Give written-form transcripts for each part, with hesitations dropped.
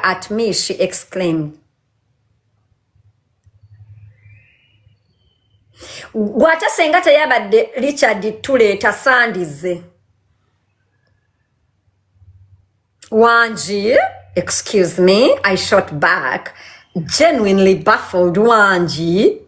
at me, she exclaimed. Gwata senga teyabadde Richard tuleeta sandize. Wanji, excuse me, I shot back, genuinely baffled. Wanji,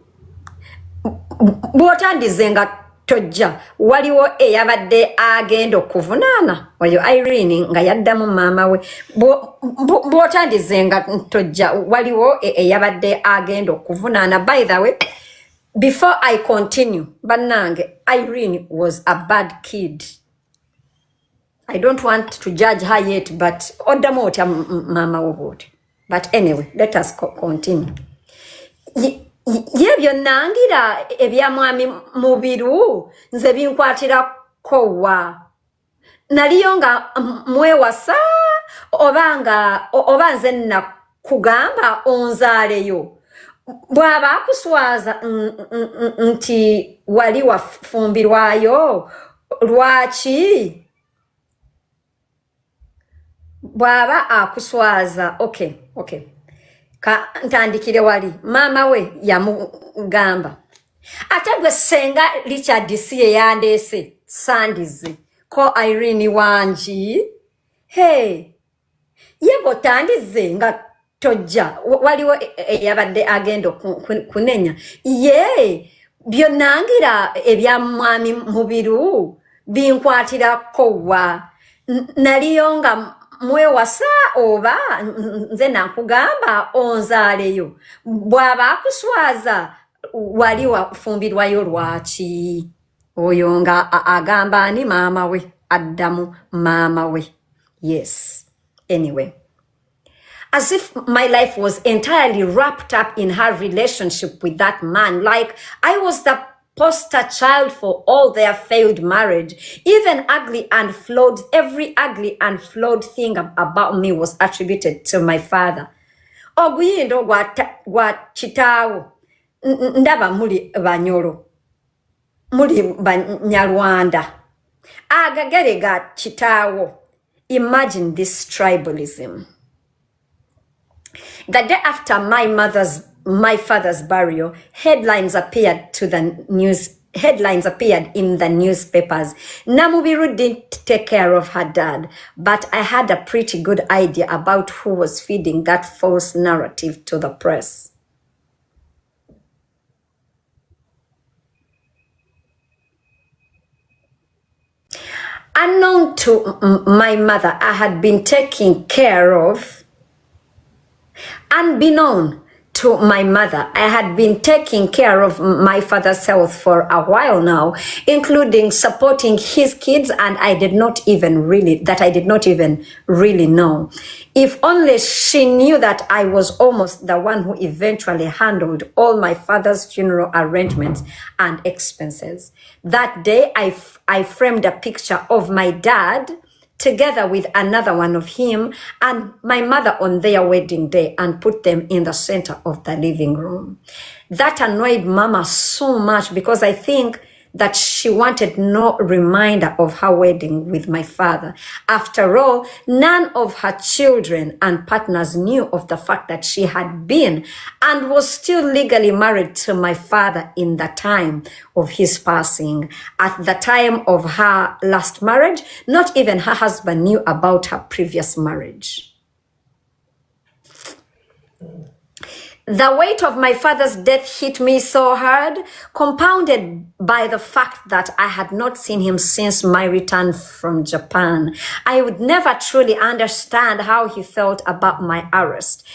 bw'otandize nga tojja, waliwo eyabadde agenda okuvunaana oyo Irene nga yaddamu maama we. Bw'otandize nga tojja, waliwo eyabadde agenda okuvunaana. By the way, before I continue, bannange, Irene was a bad kid. I don't want to judge her yet, but oddamu otya mama wobote. But anyway, let us continue. Ye byonna ngira ebya mwami Mubiru nze binkwatirako wa. Naliyo nga mwewasa oba nze nakugamba onzaaleyo. Bw'aba akuswaza nti wali wafumbirwayo lwaki? Bw'aba akuswaza, okay. Ka ntandikire wali mama we yamugamba. Ate gwe senga Richard siye yandeese sandize ko Irene wanji. Hey, yebo tandize nga tojja waliwo eyabadde agenda kunenya. Ye byonnangira ebya mwami Mubiru binkwatirako wa. Naliyo nga mwewasa oba nze nakugamba onzaaleyo. Bw'aba akuswaza wali wafumbirwayo lwaki? Oyo nga agamba ani maama we, addamu maama we. Yes. Anyway, as if my life was entirely wrapped up in her relationship with that man, like I was the poster child for all their failed marriage. Even ugly and flawed, every ugly and flawed thing about me was attributed to my father. Oguyindo gwa chitawo, ndaba muli banyoro, muli banyarwanda, agagere ga chitawo. Imagine this tribalism. The day after my father's burial, headlines appeared in the newspapers. Namubiru didn't take care of her dad, but I had a pretty good idea about who was feeding that false narrative to the press. Unknown to my mother, I had been taking care of. Unbeknown to my mother, I had been taking care of my father's health for a while now, including supporting his kids, and I did not even really know. If only she knew that I was almost the one who eventually handled all my father's funeral arrangements and expenses. That day, I framed a picture of my dad together with another one of him and my mother on their wedding day and put them in the center of the living room. That annoyed Mama so much because I think that she wanted no reminder of her wedding with my father. After all, none of her children and partners knew of the fact that she had been and was still legally married to my father in the time of his passing. At the time of her last marriage, not even her husband knew about her previous marriage. The weight of my father's death hit me so hard, compounded by the fact that I had not seen him since my return from Japan. I would never truly understand how he felt about my arrest.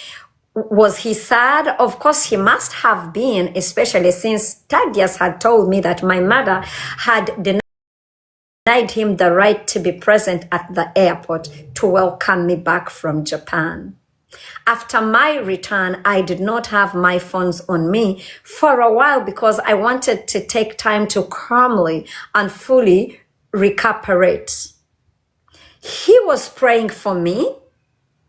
Was he sad? Of course he must have been, especially since Thaddeus had told me that my mother had denied him the right to be present at the airport to welcome me back from Japan. After my return, I did not have my phones on me for a while because I wanted to take time to calmly and fully recuperate. He was praying for me.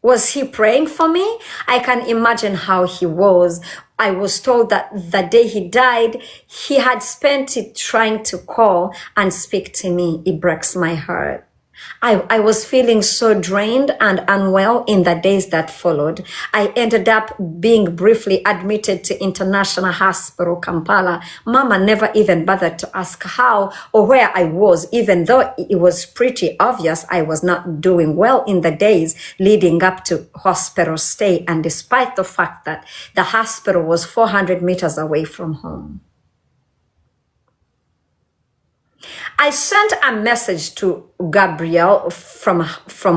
Was he praying for me? I can imagine how he was. I was told that the day he died, he had spent it trying to call and speak to me. It breaks my heart. I was feeling so drained and unwell in the days that followed. I ended up being briefly admitted to International Hospital, Kampala. Mama never even bothered to ask how or where I was, even though it was pretty obvious I was not doing well in the days leading up to hospital stay, and despite the fact that the hospital was 400 meters away from home. I sent a message to Gabriel from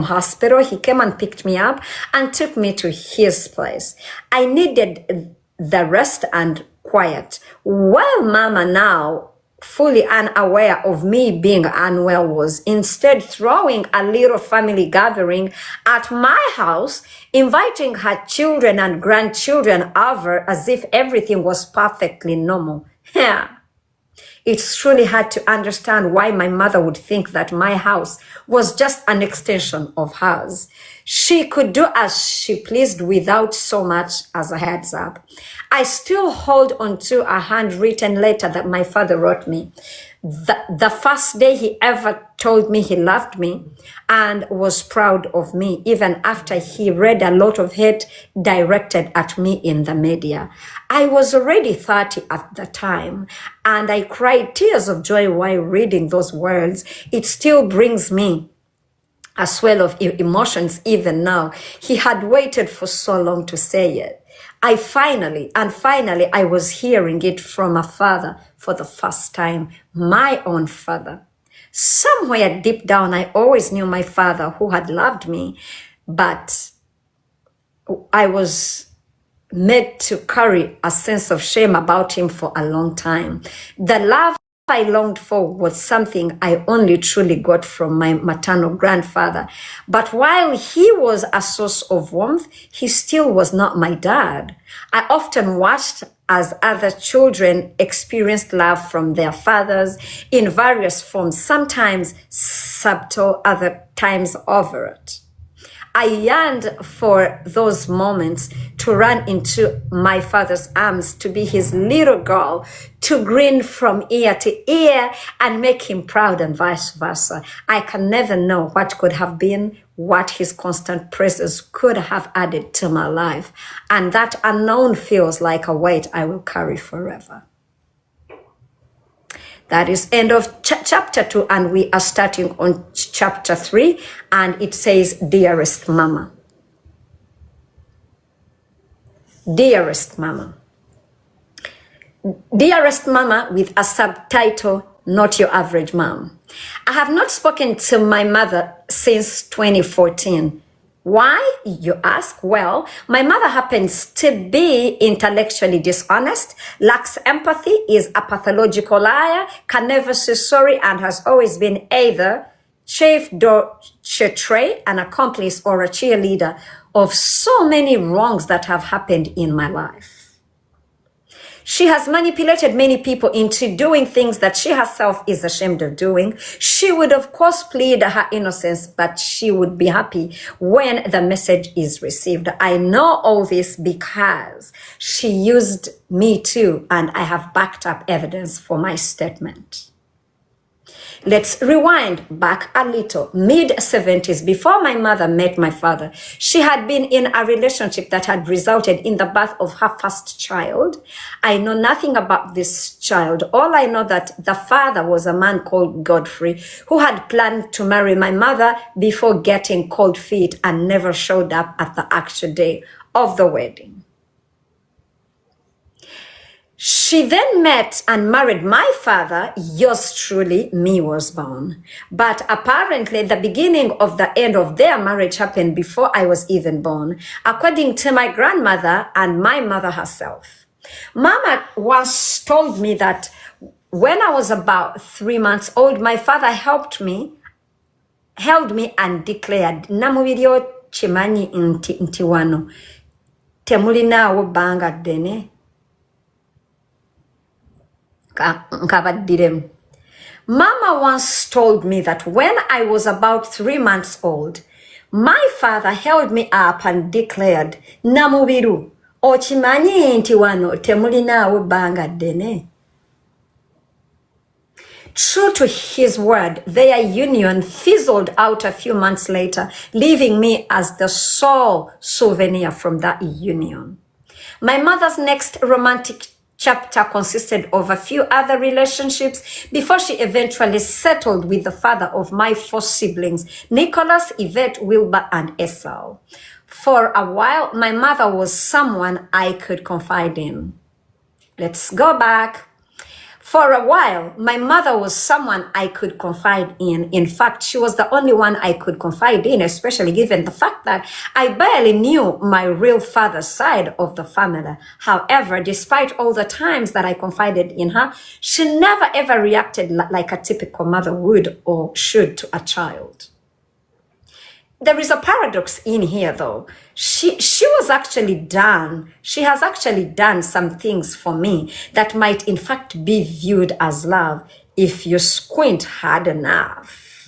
hospital. He came and picked me up and took me to his place. I needed the rest and quiet. While Mama, now fully unaware of me being unwell, was instead throwing a little family gathering at my house, inviting her children and grandchildren over as if everything was perfectly normal. Yeah. It's truly hard to understand why my mother would think that my house was just an extension of hers. She could do as she pleased without so much as a heads up. I still hold on to a handwritten letter that my father wrote me. The first day he ever told me he loved me and was proud of me, even after he read a lot of hate directed at me in the media. I was already 30 at the time, and I cried tears of joy while reading those words. It still brings me a swell of emotions even now. He had waited for so long to say it. Finally, I was hearing it from a father for the first time, my own father. Somewhere deep down, I always knew my father who had loved me, but I was made to carry a sense of shame about him for a long time. The love I longed for was something I only truly got from my maternal grandfather. But while he was a source of warmth, he still was not my dad. I often watched as other children experienced love from their fathers in various forms, sometimes subtle, other times overt. I yearned for those moments to run into my father's arms, to be his little girl, to grin from ear to ear and make him proud, and vice versa. I can never know what could have been, what his constant presence could have added to my life. And that unknown feels like a weight I will carry forever. That is end of chapter 2, and we are starting on chapter 3, and it says, Dearest Mama. Dearest Mama. Dearest Mama, with a subtitle, Not Your Average Mom. I have not spoken to my mother since 2014. Why, you ask? Well, my mother happens to be intellectually dishonest, lacks empathy, is a pathological liar, can never say sorry, and has always been either chef d'orchestre, an accomplice, or a cheerleader of so many wrongs that have happened in my life. She has manipulated many people into doing things that she herself is ashamed of doing. She would, of course, plead her innocence, but she would be happy when the message is received. I know all this because she used me too, and I have backed up evidence for my statement. Let's rewind back a little. Mid-70s, before my mother met my father, she had been in a relationship that had resulted in the birth of her first child. I know nothing about this child. All I know that the father was a man called Godfrey, who had planned to marry my mother before getting cold feet and never showed up at the actual day of the wedding. She then met and married my father. Yours truly, me, was born. But apparently the beginning of the end of their marriage happened before I was even born, according to my grandmother and my mother herself. Mama once told me that when I was about 3 months old, my father held me and declared, Namubiru'S chimanyi nti wano temulinawo banga ddene. Mama once told me that when I was about 3 months old, my father held me up and declared, Namubiru, ochimanyi nti wano temulinawo banga ddene. True to his word, their union fizzled out a few months later, leaving me as the sole souvenir from that union. My mother's next romantic chapter consisted of a few other relationships before she eventually settled with the father of my 4 siblings, Nicholas, Yvette, Wilbur, and Esau. For a while, my mother was someone I could confide in. Let's go back. For a while, my mother was someone I could confide in. In fact, she was the only one I could confide in, especially given the fact that I barely knew my real father's side of the family. However, despite all the times that I confided in her, she never ever reacted like a typical mother would or should to a child. There is a paradox in here though. She has actually done some things for me that might in fact be viewed as love if you squint hard enough.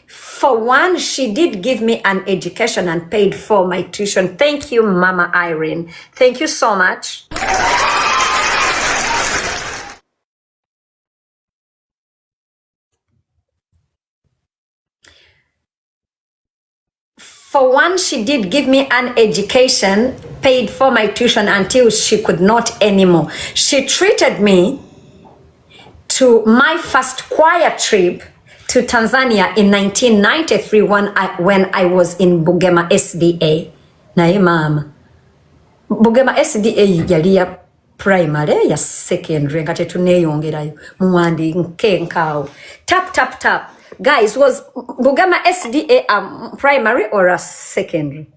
For one, she did give me an education and paid for my tuition. Thank you, Mama Irene. Thank you so much. For one, she did give me an education, paid for my tuition until she could not anymore. She treated me to my first choir trip to Tanzania in 1993 when I was in Bugema SDA. Naye mama, Bugema SDA yali ya primary ya secondary nga tetuneyongerayo muwandi nkenkawo. Tap. Guys, was Bugema SDA a primary or a secondary?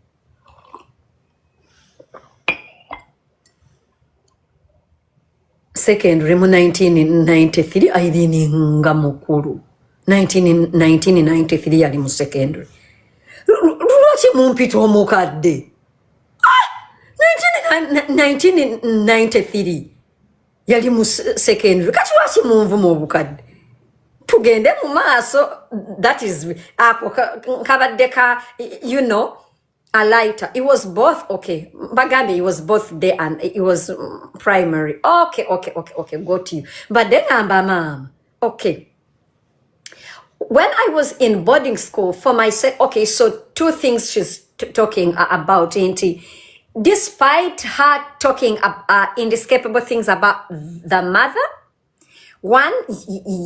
Secondary mu 1993 Irene nga mukulu. 1993 yali mu secondary. Lwaki mumpita omukadde? 1993 yali mu secondary. Kati lwaki munvuma obukadde? Tugende mu maaso, that is ako kabadde ka, you know, a lighter. It was both, okay. Bagambi, it was both day and it was primary. Okay, got you. But then mom, okay. When I was in boarding school for my okay, so 2 things she's talking about, ain't despite her talking inescapable things about the mother. One,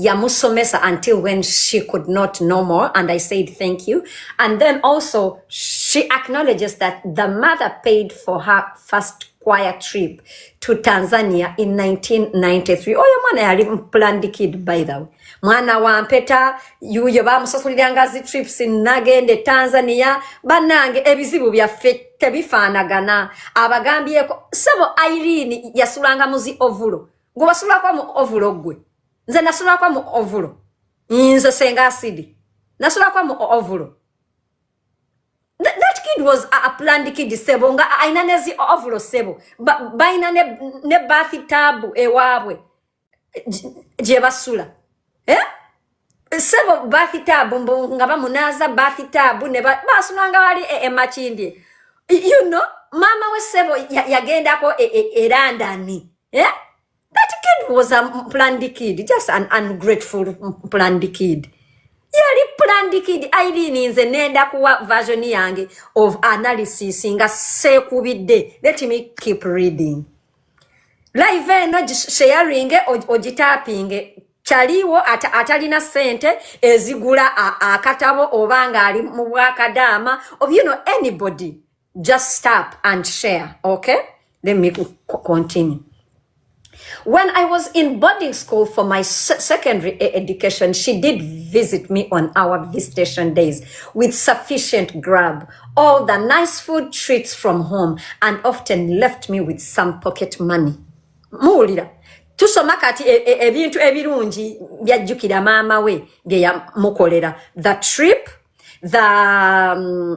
yamusomesa until when she could not no more, and I said thank you. And then also, she acknowledges that the mother paid for her first choir trip to Tanzania in 1993. Oh, your man, I didn't plan the kid, by the way. Mwana wampeta, yuyo bamusasuliranga zi trips in nagende Tanzania, banange ebizibu byaffe tebifaanagana. Abagambiyeko, sebo Irene yasulanga muzi ovulo. Gwe wasulako mu ovulo gwe. Nze nasulako mu ovulo. Nze senga asidi. Nasulako mu ovulo. That kid was a planned kid sebo nga aina nezi ovulo sebo. Baina ne bathi tabu ewabwe. Je basula. Sebo bathi tabu nga bamunaza bathi tabu ne basulanga wali machindi. You know, mama we sebo yagenda ko erandani. That kid was a planned kid, just an ungrateful planned kid. Yali planned kid. Irene nze nenda kuwa version yange of analysis nga sekubidde. Let me keep reading. Live eno sharing ogitapinge. Chaliwo atalina sente ezigula akatabo obanga ali mu bwakadama of anybody. Just tap and share, okay? Let me continue. When I was in boarding school for my secondary education, she did visit me on our visitation days with sufficient grab, all the nice food treats from home, and often left me with some pocket money. Muulira. Tusoma kati ebintu ebirungi byajjukira maama we bye yamukolera. The trip, the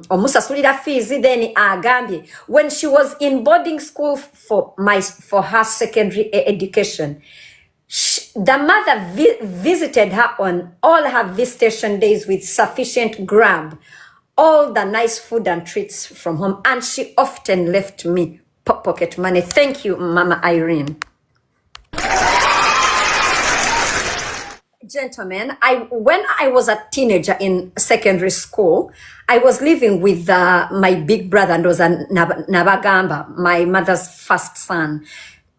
omusasulira fees, then agambye when she was in boarding school for her secondary education, the mother visited her on all her visitation days with sufficient grab, all the nice food and treats from home, and she often left me pocket money. Thank you, Mama Irene. Gentlemen, when I was a teenager in secondary school, I was living with my big brother, and was a Nabagamba, my mother's first son.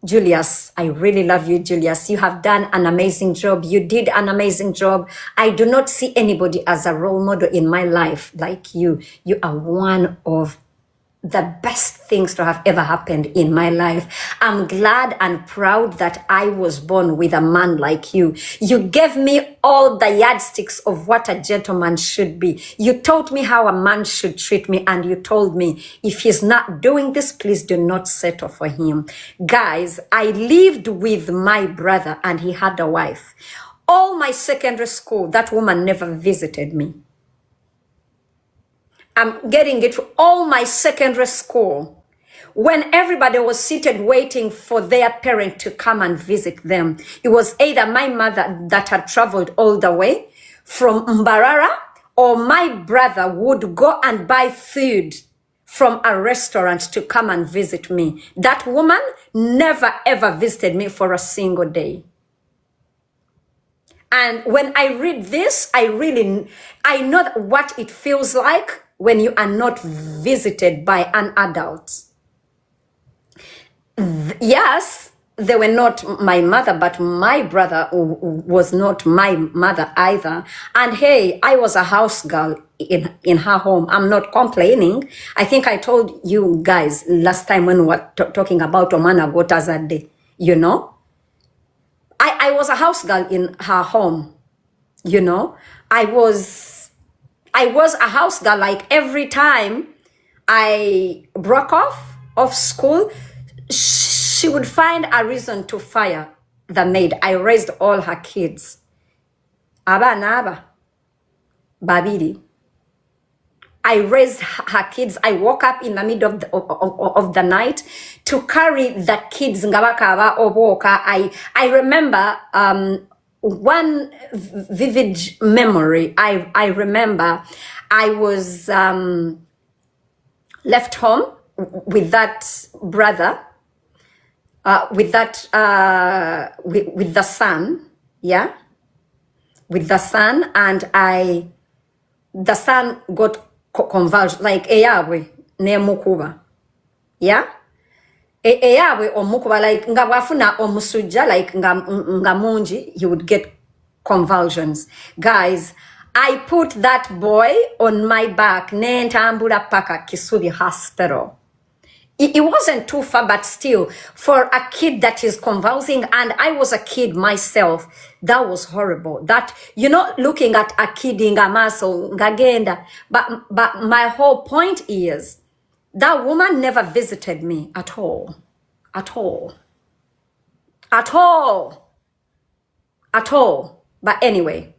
Julius, I really love you, Julius. You have done an amazing job. You did an amazing job. I do not see anybody as a role model in my life like you. You are one of the best things to have ever happened in my life. I'm glad and proud that I was born with a man like you. You gave me all the yardsticks of what a gentleman should be. You taught me how a man should treat me, and you told me, if he's not doing this, please do not settle for him. Guys, I lived with my brother and he had a wife. All my secondary school, that woman never visited me. I'm getting it for all my secondary school. When everybody was seated waiting for their parent to come and visit them, it was either my mother that had traveled all the way from Mbarara, or my brother would go and buy food from a restaurant to come and visit me. That woman never ever visited me for a single day. And when I read this, I know what it feels like when you are not visited by an adult. Yes, they were not my mother, but my brother was not my mother either. And hey, I was a house girl in her home. I'm not complaining. I think I told you guys last time when we were talking about Omana Gotas that day, you know. I was a house girl in her home, you know. I was a house girl. Like every time I broke off school, she would find a reason to fire the maid. I raised all her kids. Aba babiri. I raised her kids. I woke up in the middle of the night to carry the kids. I remember one vivid memory. I remember I was left home with that brother, with the son, yeah, with the son, and the son got convulsed, like eyawe ne mukuba, yeah, eyawe omukuba, like nga wafuna omusuja, like nga munji, he would get convulsions. Guys, I put that boy on my back, ne ntambula paka Kisubi Hospital. It wasn't too far, but still, for a kid that is convulsing, and I was a kid myself, that was horrible. That, you know, looking at a kid in a muscle, ngagenda. But my whole point is, that woman never visited me at all. At all. At all. At all. But anyway,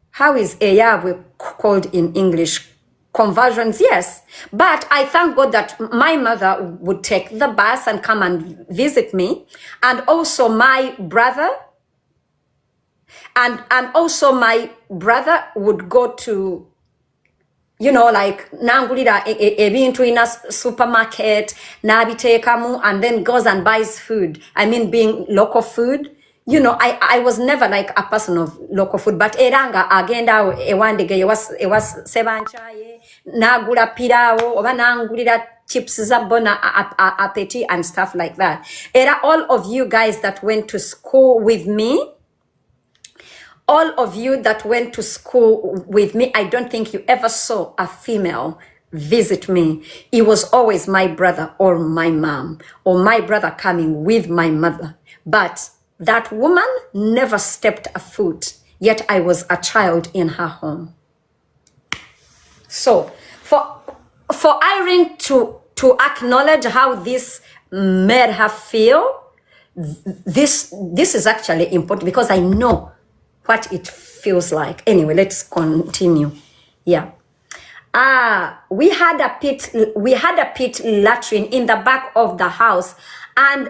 how is eyawe called in English? Conversions, yes. But I thank God that my mother would take the bus and come and visit me. And also my brother. And also my brother would go to, you know, like, nangulira ebintu in a supermarket, nabitekamu, and then goes and buys food. I mean, being local food. You know, I was never like a person of local food, but eranga agenda ewandege it was sebanchaye nagula pirao oba nangulira chips zabona apeti and stuff like that. Era all of you guys that went to school with me, all of you that went to school with me, I don't think you ever saw a female visit me. It was always my brother or my mom, or my brother coming with my mother. But that woman never stepped a foot, yet I was a child in her home. So for Irene to acknowledge how this made her feel, this is actually important, because I know what it feels like. Anyway, let's continue. Yeah. We had a pit latrine in the back of the house, and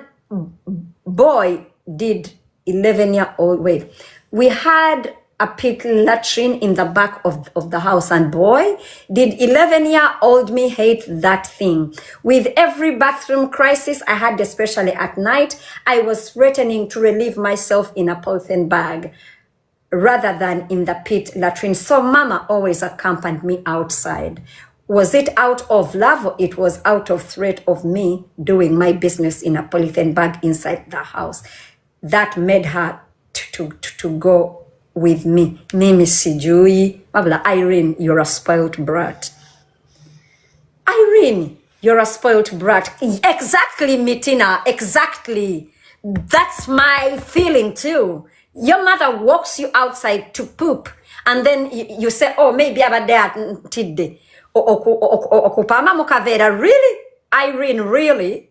boy, did 11-year-old, wait, we had a pit latrine in the back of the house, and boy, did 11-year-old me hate that thing. With every bathroom crisis I had, especially at night, I was threatening to relieve myself in a polythene bag. rather than in the pit latrine. So mama always accompanied me outside. Was it out of love or it was out of threat of me doing my business in a polythene bag inside the house that made her to go with me? Mimi sijui. Wabla, Irene, you're a spoiled brat. Irene, you're a spoiled brat. Exactly, Mitina, exactly. That's my feeling too. Your mother walks you outside to poop, and then you say, oh, maybe I'm there today. Okupama mukavera. Really? Irene, really?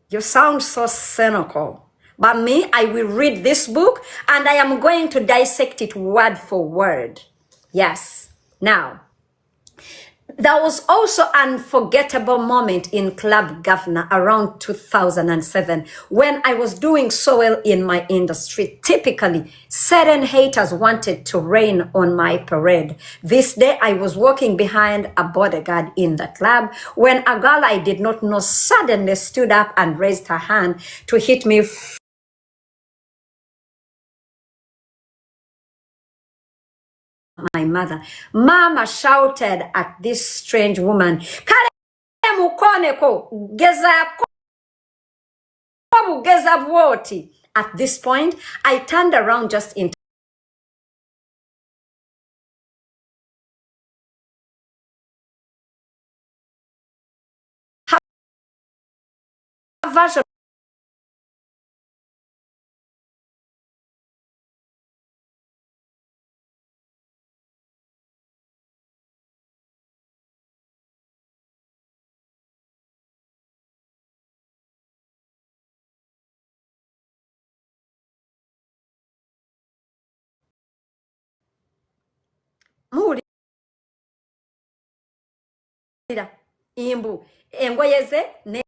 You sound so cynical. But me, I will read this book, and I am going to dissect it word for word. Yes. Now, there was also an unforgettable moment in Club Governor around 2007 when I was doing so well in my industry. Typically, certain haters wanted to rain on my parade. This day, I was walking behind a bodyguard in the club when a girl I did not know suddenly stood up and raised her hand to hit me my mother. Mama shouted at this strange woman, "Kale mukoneko, gezako bugeza bwoti." At this point, I turned around just in her version muwulira imbu engoyeze ne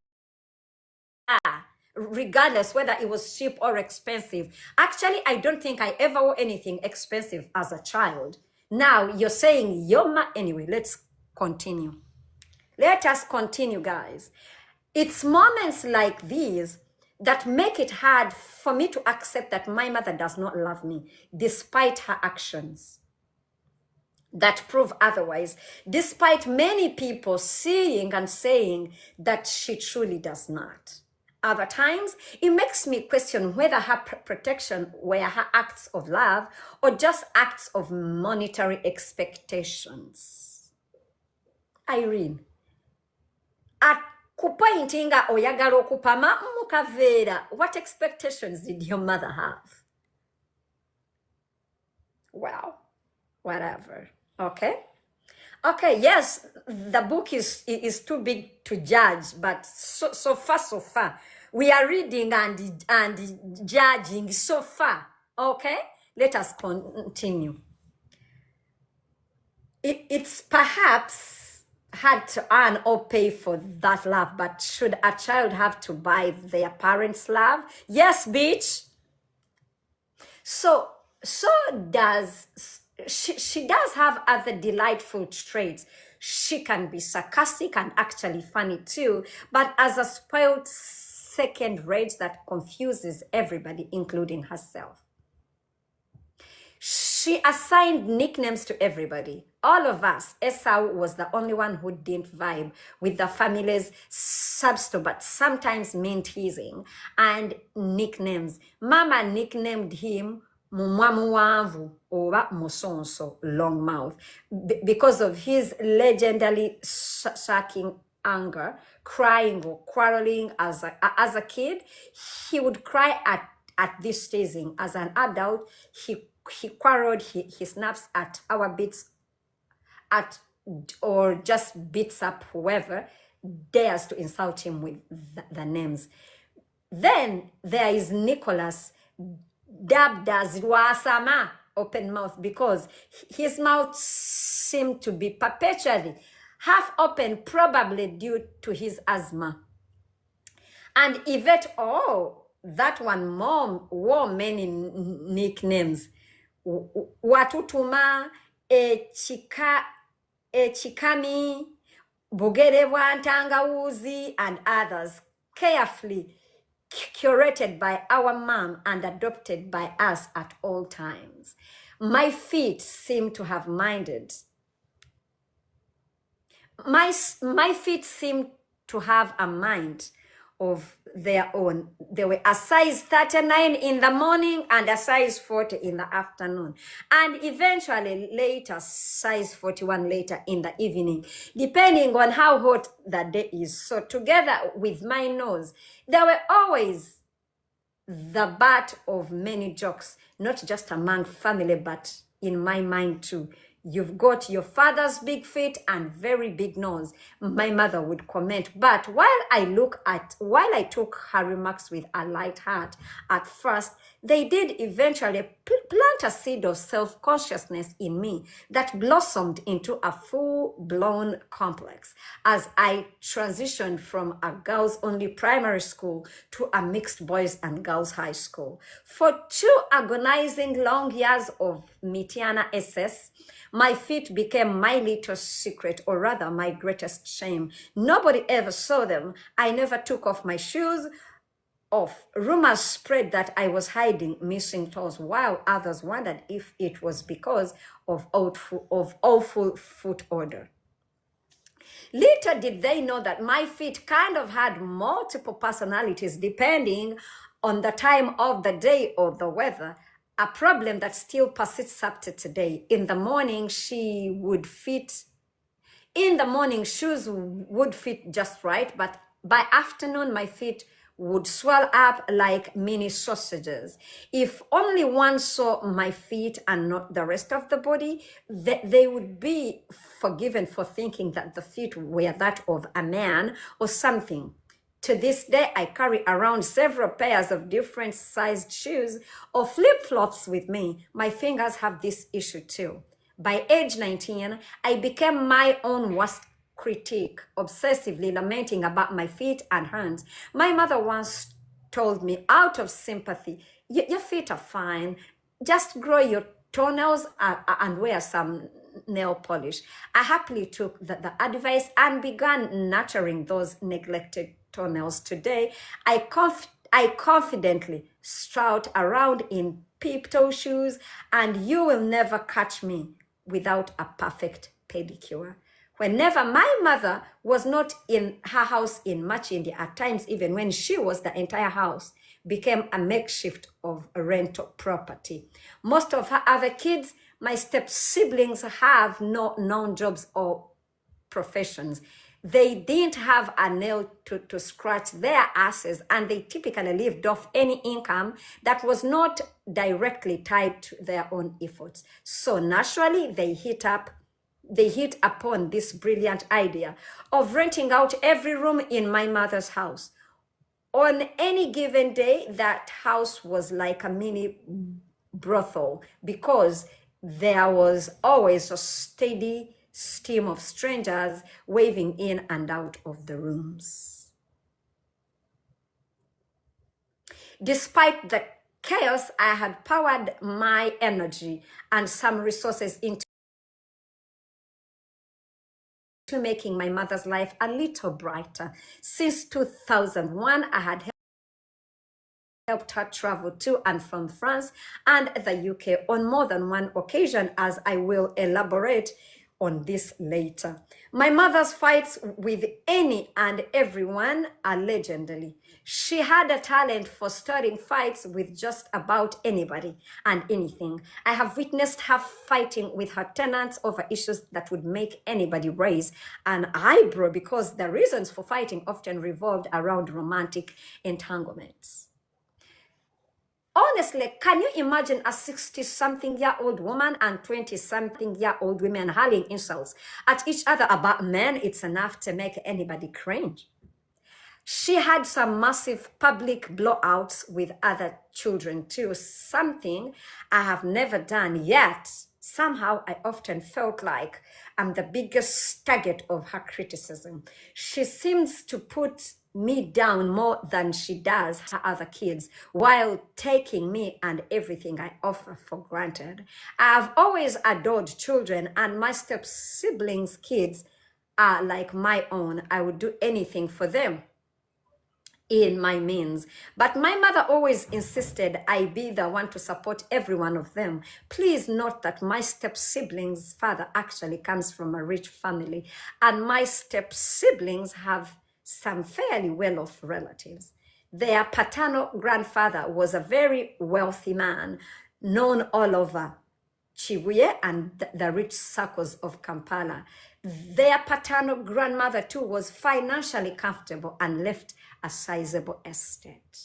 regardless whether it was cheap or expensive. Actually, I don't think I ever wore anything expensive as a child. Now you're saying anyway, let's continue. Let us continue, guys. It's moments like these that make it hard for me to accept that my mother does not love me despite her actions that prove otherwise, despite many people seeing and saying that she truly does not. Other times, it makes me question whether her protection were her acts of love or just acts of monetary expectations. Irene, at kupointinga oyagala okupama mukaveera, what expectations did your mother have? Well, whatever. Okay. Okay, yes, the book is too big to judge, but so far. We are reading and judging so far. Okay? Let us continue. It's perhaps hard to earn or pay for that love, but should a child have to buy their parents' love? Yes, bitch. So does she does have other delightful traits. She can be sarcastic and actually funny too, but as a spoiled second rate that confuses everybody, including herself. She assigned nicknames to everybody. All of us. Esau was the only one who didn't vibe with the family's substance, but sometimes mean teasing and nicknames. Mama nicknamed him Mumwamuwavu or Musonso, long mouth, because of his legendary shocking anger, crying or quarreling as a kid. He would cry at this teasing. As an adult, he quarreled, he snaps at our beats or just beats up whoever dares to insult him with the names. Then there is Nicholas, dubbed as Rwasama, open mouth, because his mouth seemed to be perpetually half open, probably due to his asthma. And Yvette, that one mom wore many nicknames. Watutuma, Chikami, Bugere Wantangawuzi, and others, carefully curated by our mom and adopted by us at all times. My feet seem to have minded. My feet seem to have a mind of their own. They were a size 39 in the morning and a size 40 in the afternoon. And eventually later, size 41 later in the evening, depending on how hot the day is. So together with my nose, they were always the butt of many jokes, not just among family, but in my mind too. You've got your father's big feet and very big nose, my mother would comment. But while I took her remarks with a light heart at first, they did eventually plant a seed of self-consciousness in me that blossomed into a full-blown complex as I transitioned from a girls-only primary school to a mixed boys and girls high school. For 2 agonizing long years of Mitiana SS, my feet became my little secret, or rather my greatest shame. Nobody ever saw them. I never took off my shoes. Rumors spread that I was hiding missing toes, while others wondered if it was because of awful foot odor. Little did they know that my feet kind of had multiple personalities depending on the time of the day or the weather, a problem that still persists up to today. In the morning, shoes would fit just right, but by afternoon, my feet would swell up like mini sausages. If only one saw my feet and not the rest of the body, they would be forgiven for thinking that the feet were that of a man or something. To this day, I carry around several pairs of different sized shoes or flip-flops with me. My fingers have this issue too. By age 19, I became my own worst critique, obsessively lamenting about my feet and hands. My mother once told me out of sympathy, your feet are fine. Just grow your toenails and wear some nail polish. I happily took the advice and began nurturing those neglected toenails. Today, I confidently strut around in peep-toe shoes, and you will never catch me without a perfect pedicure. Whenever my mother was not in her house in Much India, at times even when she was, the entire house became a makeshift of a rental property. Most of her other kids, my step siblings, have no known jobs or professions. They didn't have a nail to scratch their asses, and they typically lived off any income that was not directly tied to their own efforts. So naturally, they hit upon this brilliant idea of renting out every room in my mother's house. On any given day, that house was like a mini brothel because there was always a steady stream of strangers waving in and out of the rooms. Despite the chaos, I had poured my energy and some resources into making my mother's life a little brighter. Since 2001, I had helped her travel to and from France and the UK on more than one occasion, as I will elaborate on this later. My mother's fights with any and everyone are legendary. She had a talent for starting fights with just about anybody and anything. I have witnessed her fighting with her tenants over issues that would make anybody raise an eyebrow, because the reasons for fighting often revolved around romantic entanglements. Honestly, can you imagine a 60-something-year-old woman and 20-something-year-old women hurling insults at each other about men? It's enough to make anybody cringe. She had some massive public blowouts with other children too, something I have never done yet. Somehow I often felt like I'm the biggest target of her criticism. She seems to put me down more than she does her other kids, while taking me and everything I offer for granted. I've always adored children, and my step siblings' kids are like my own. I would do anything for them. in my means. But my mother always insisted I be the one to support every one of them. Please note that my step siblings' father actually comes from a rich family, and my step siblings have some fairly well-off relatives. Their paternal grandfather was a very wealthy man, known all over Chibuye and the rich circles of Kampala. Their paternal grandmother too was financially comfortable and left a sizable estate.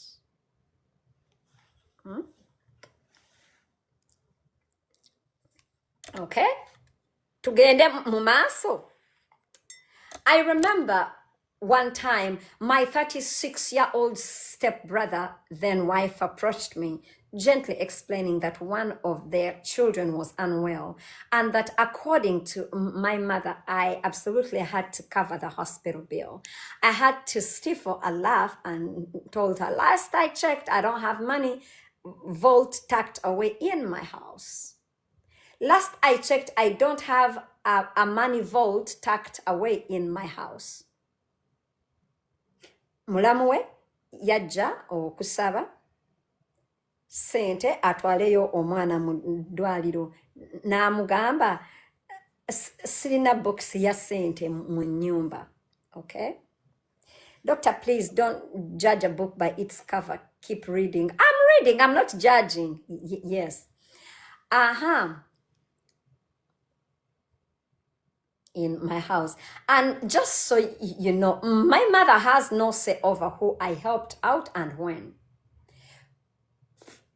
Okay? Tugende mu maaso. I remember one time my 36-year-old stepbrother, then wife, approached me, gently explaining that one of their children was unwell and that according to my mother, I absolutely had to cover the hospital bill. I had to stifle a laugh and told her, last I checked, I don't have money vault tucked away in my house. Last I checked, I don't have a money vault tucked away in my house. Mulamu we yajja okusaba sente atwaleyo omwana mu ddwaliro n'amugamba sirina box ya sente mu nnyumba. Okay? Doctor, please don't judge a book by its cover. Keep reading. I'm reading. I'm not judging. Yes. In my house. And just so you know, my mother has no say over who I helped out and when.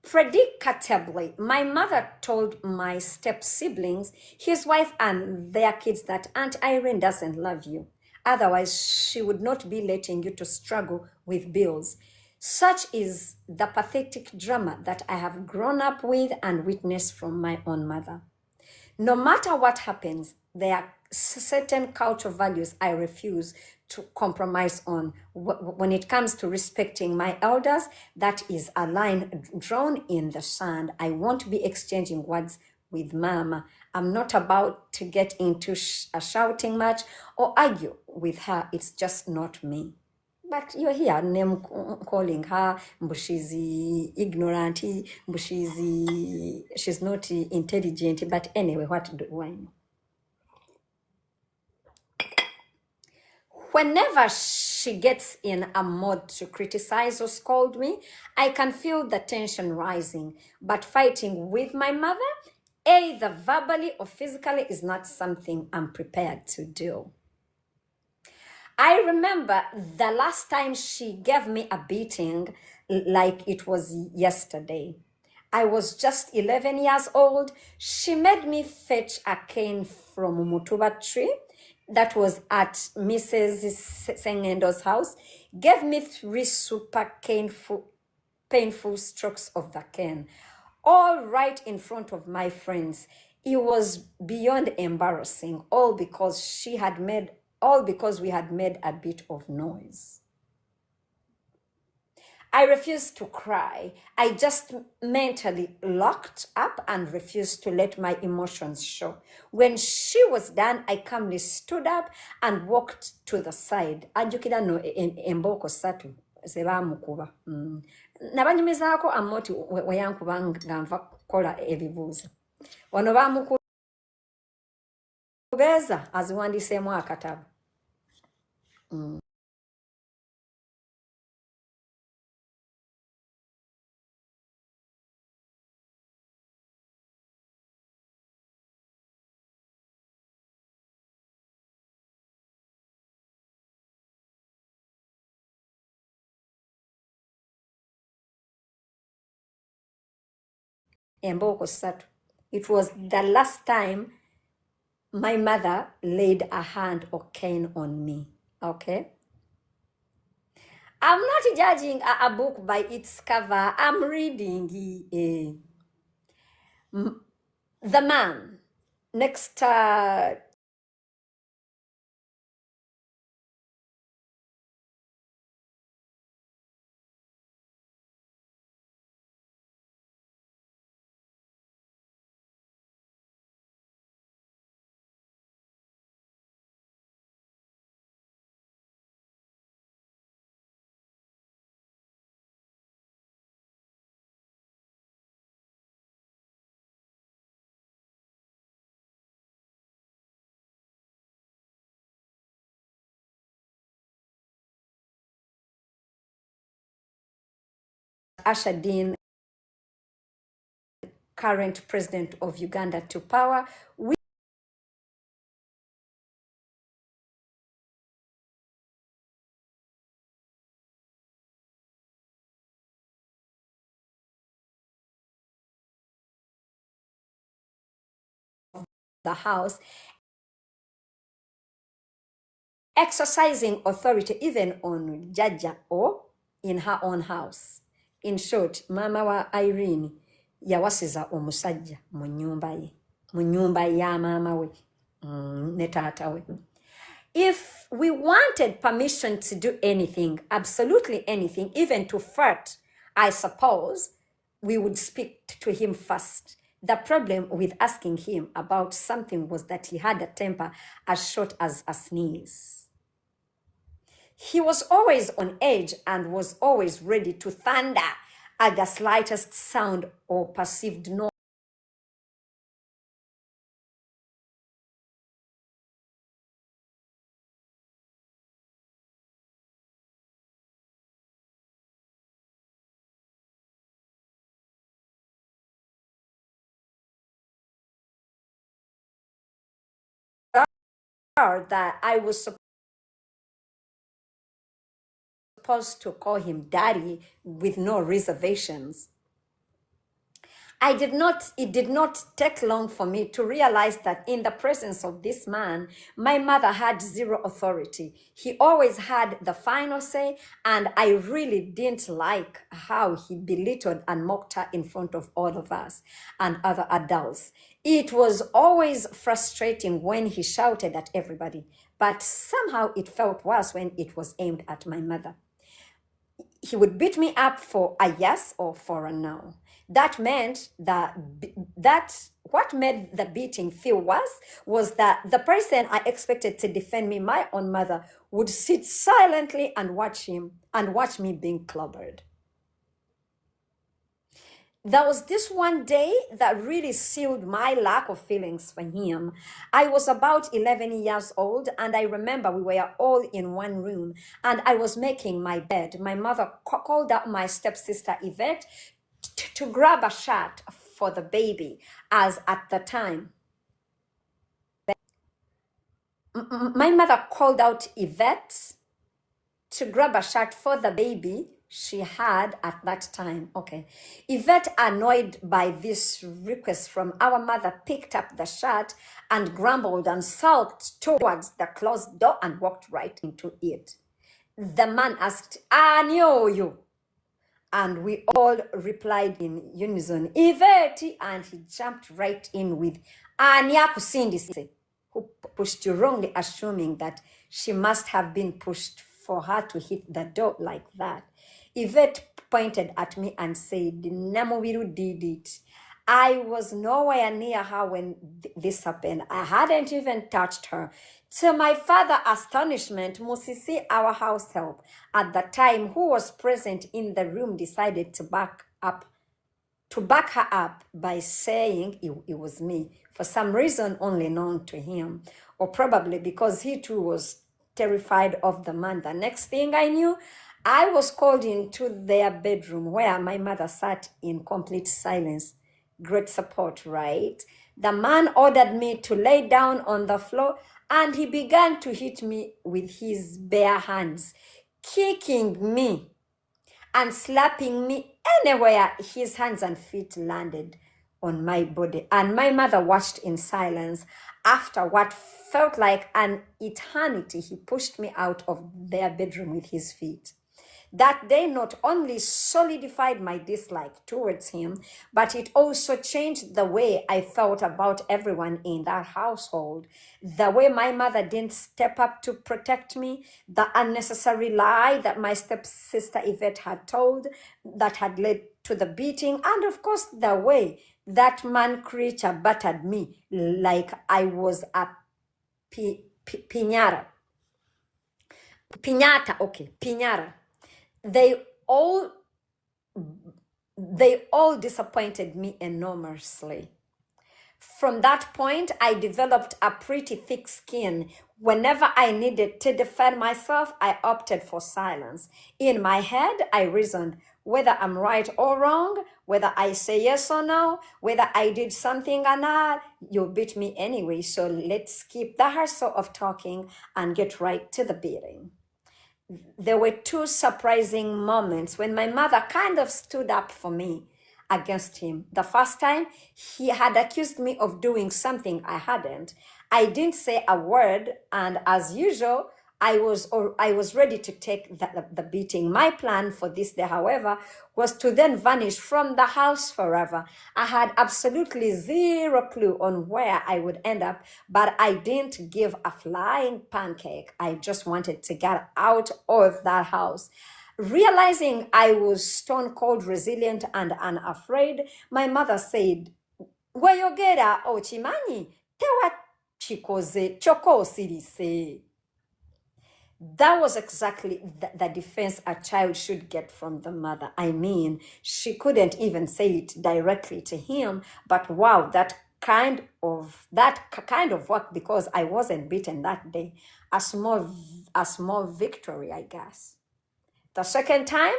Predictably, my mother told my step siblings, his wife and their kids, that Aunt Irene doesn't love you. Otherwise, she would not be letting you to struggle with bills. Such is the pathetic drama that I have grown up with and witnessed from my own mother. No matter what happens, there are certain cultural values I refuse to compromise on. When it comes to respecting my elders, that is a line drawn in the sand. I won't be exchanging words with Mama. I'm not about to get into a shouting match or argue with her. It's just not me. But you're here, name calling her, but she's ignorant, but she's not intelligent. But anyway, what do I know? Whenever she gets in a mood to criticize or scold me, I can feel the tension rising. But fighting with my mother, either verbally or physically, is not something I'm prepared to do. I remember the last time she gave me a beating like it was yesterday. I was just 11 years old. She made me fetch a cane from Mutuba tree that was at Mrs. Sengendo's house, gave me 3 super painful strokes of the cane, all right in front of my friends. It was beyond embarrassing, all because we had made a bit of noise. I refused to cry. I just mentally locked up and refused to let my emotions show. When she was done, I calmly stood up and walked to the side. Ajukira no emboko satu zebamukuba. Nabanyumizaako amoti weyankuba nga nva kukola ebibuuzo. Wano bamukubeeza aziwandiseemu akatabo. Emboko satu. It was the last time my mother laid a hand or cane on me. Okay? I'm not judging a book by its cover. I'm reading The Man. Next ushered in current president of Uganda to power. We the house exercising authority even on Jaja or in her own house. In short, mama wa Irene yawasiza omusajja mu nyumba ya mama we ne taata we. If we wanted permission to do anything, absolutely anything, even to flirt, I suppose, we would speak to him first. The problem with asking him about something was that he had a temper as short as a sneeze. He was always on edge and was always ready to thunder at the slightest sound or perceived noise. That I was supposed to call him daddy with no reservations. It did not take long for me to realize that in the presence of this man, my mother had zero authority. He always had the final say, and I really didn't like how he belittled and mocked her in front of all of us and other adults. It was always frustrating when he shouted at everybody, but somehow it felt worse when it was aimed at my mother. He would beat me up for a yes or for a no. That meant that what made the beating feel worse was that the person I expected to defend me, my own mother, would sit silently and watch me being clobbered. There was this one day that really sealed my lack of feelings for him. I was about 11 years old, and I remember we were all in one room, and I was making my bed. My mother called up my stepsister Yvette to grab a shirt for the baby, as at the time. My mother called out Yvette to grab a shirt for the baby she had at that time. Okay. Yvette, annoyed by this request from our mother, picked up the shirt and grumbled and sulked towards the closed door and walked right into it. The man asked, "Anyo you?" And we all replied in unison, "Yvette," and he jumped right in with, "Anya kusindise," who pushed you, wrongly assuming that she must have been pushed for her to hit the door like that. Yvette pointed at me and said, "Namubiru did it." I was nowhere near her when this happened. I hadn't even touched her. To my further astonishment, Musisi, our house help, at the time, who was present in the room, decided to back her up by saying it was me, for some reason only known to him, or probably because he too was terrified of the man. The next thing I knew, I was called into their bedroom where my mother sat in complete silence. Great support, right? The man ordered me to lay down on the floor, and he began to hit me with his bare hands, kicking me and slapping me anywhere his hands and feet landed on my body. And my mother watched in silence. After what felt like an eternity, he pushed me out of their bedroom with his feet. That day not only solidified my dislike towards him, but it also changed the way I felt about everyone in that household. The way my mother didn't step up to protect me, the unnecessary lie that my stepsister Yvette had told that had led to the beating, and of course the way that man creature battered me like I was a piñata. Piñata. They all disappointed me enormously. From that point, I developed a pretty thick skin. Whenever I needed to defend myself, I opted for silence. In my head, I reasoned whether I'm right or wrong, whether I say yes or no, whether I did something or not, you'll beat me anyway. So let's skip the hassle of talking and get right to the beating. There were two surprising moments when my mother kind of stood up for me against him. The first time, he had accused me of doing something I hadn't. I didn't say a word, and as usual, I was ready to take the beating. My plan for this day, however, was to then vanish from the house forever. I had absolutely zero clue on where I would end up, but I didn't give a flying pancake. I just wanted to get out of that house. Realizing I was stone cold resilient and unafraid, my mother said, Weyogera ochimanyi, tewa chikoze choko osirise. That was exactly the defense a child should get from the mother. I mean, she couldn't even say it directly to him, but wow, that kind of work because I wasn't beaten that day. A small victory, I guess. The second time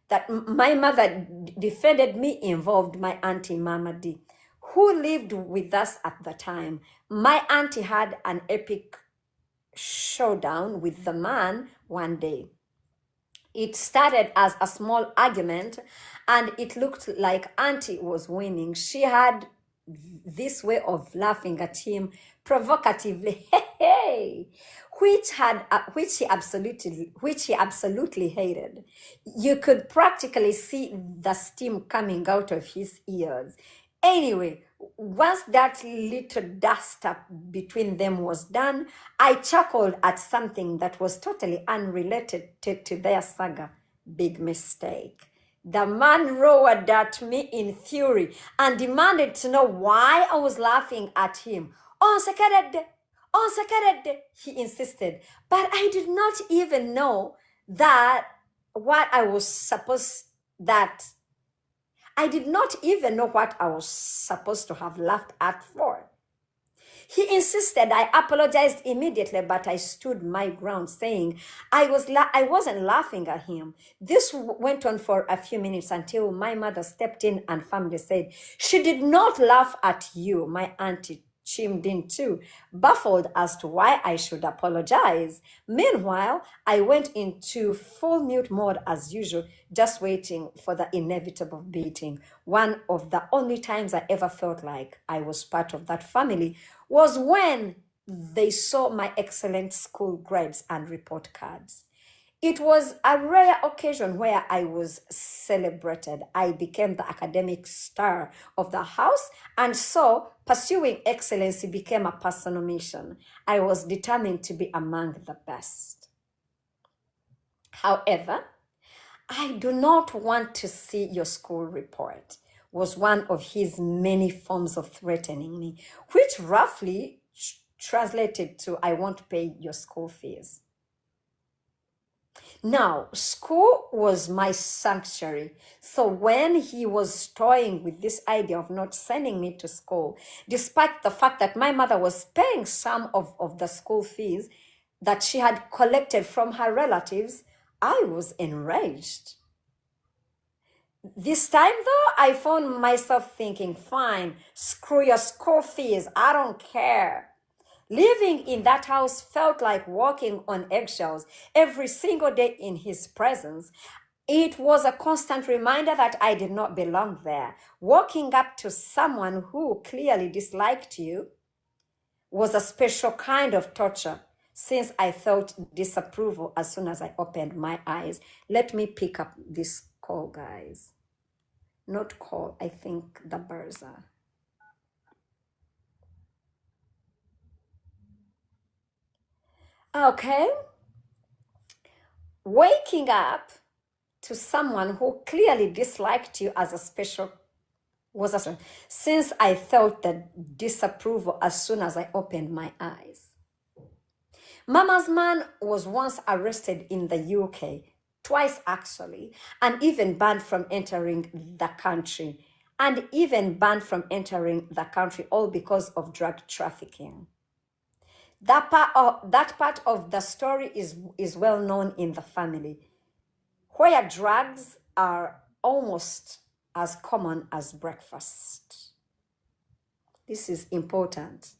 that my mother defended me involved my auntie Mama D, who lived with us at the time. My auntie had an epic showdown with the man one day. It started as a small argument and it looked like auntie was winning. She had this way of laughing at him provocatively, hey, which he absolutely hated. You could practically see the steam coming out of his ears. Anyway, once that little dust up between them was done, I chuckled at something that was totally unrelated to their saga. Big mistake. The man roared at me in fury and demanded to know why I was laughing at him. On second, he insisted. But I did not even know that what I was supposed that I did not even know what I was supposed to have laughed at for. He insisted. I apologized immediately, but I stood my ground, saying I wasn't laughing at him. This went on for a few minutes until my mother stepped in and firmly said, "She did not laugh at you." My auntie chimed in too, baffled as to why I should apologize. Meanwhile, I went into full mute mode as usual, just waiting for the inevitable beating. One of the only times I ever felt like I was part of that family was when they saw my excellent school grades and report cards. It was a rare occasion where I was celebrated. I became the academic star of the house, and so pursuing excellency became a personal mission. I was determined to be among the best. However, I do not want to see your school report, was one of his many forms of threatening me, which roughly translated to I won't pay your school fees. Now, school was my sanctuary. So when he was toying with this idea of not sending me to school, despite the fact that my mother was paying some of the school fees that she had collected from her relatives, I was enraged. This time, though, I found myself thinking, fine, screw your school fees, I don't care. Living in that house felt like walking on eggshells every single day in his presence. It was a constant reminder that I did not belong there. Walking up to someone who clearly disliked you was a special kind of torture, since I felt disapproval as soon as I opened my eyes. Let me pick up this call, guys. Not call, I think the buzzer. Okay. Waking up to someone who clearly disliked you as a special was a since I felt the disapproval as soon as I opened my eyes. Mama's man was once arrested in the UK, twice actually, and even banned from entering the country. and even banned from entering the country, all because of drug trafficking. That part of the story is well known in the family, where drugs are almost as common as breakfast. This is important.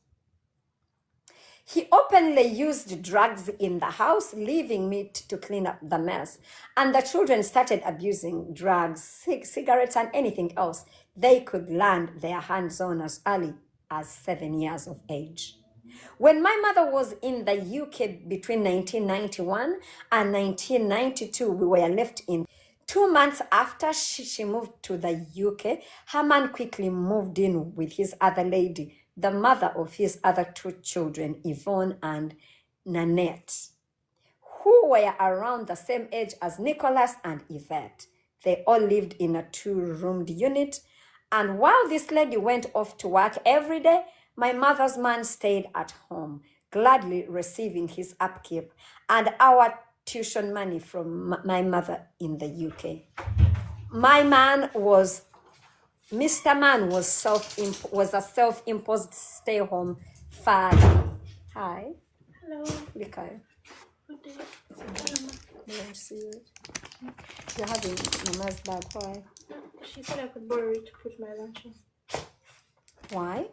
He openly used drugs in the house, leaving me to clean up the mess. And the children started abusing drugs, cigarettes, and anything else they could land their hands on as early as 7 years of age. When my mother was in the UK between 1991 and 1992, we were left in. 2 months after she moved to the UK, her man quickly moved in with his other lady, the mother of his other 2 children, Yvonne and Nanette, who were around the same age as Nicholas and Yvette. They all lived in a 2-roomed unit. And while this lady went off to work every day, my mother's man stayed at home, gladly receiving his upkeep and our tuition money from my mother in the UK. Mr. Man was a self-imposed stay-home father. Hi. Hello. Likay. Good day. Don't see it. You're having Mama's bag. Why? She said I could borrow it to put my lunch in. Why?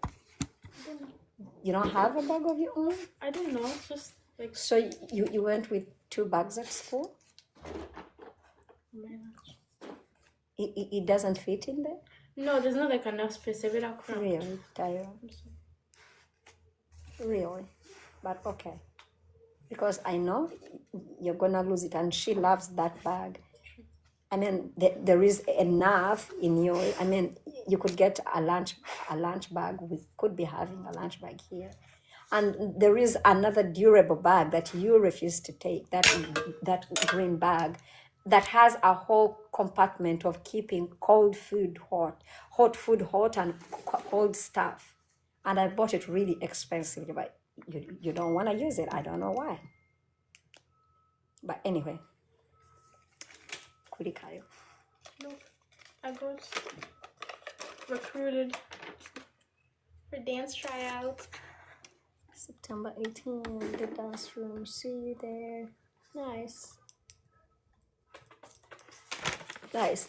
You don't have a bag of your own? I don't know. It's just like So you went with 2 bags at school? my lunch. It doesn't fit in there? No, there's not like enough space. A bit of crap. Really, Tyra? Really? But okay. Because I know you're gonna lose it, and she loves that bag. I mean, there is enough in your. I mean, you could get a lunch bag. We could be having a lunch bag here, and there is another durable bag that you refuse to take. That green bag that has a whole compartment of keeping cold food hot food hot, and cold stuff. And I bought it really expensively, but you don't want to use it. I don't know why. But anyway. Kulikayo. No, I got recruited for dance tryouts. September 18, the dance room. See you there. Nice. Nice.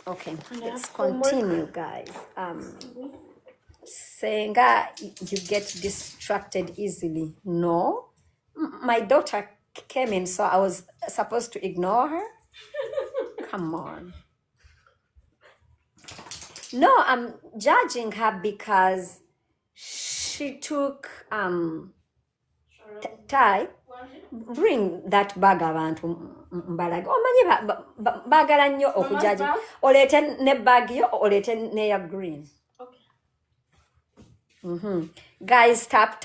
Okay, let's continue, guys. Saying you get distracted easily. No, my daughter came in, so I was supposed to ignore her. Come on. No, I'm judging her because she took Ty, bring that bag abantu mbalaga omanyi bagala nnyo okujaji olete ne bag yo olete ne ya green. Okay. Guys, tap.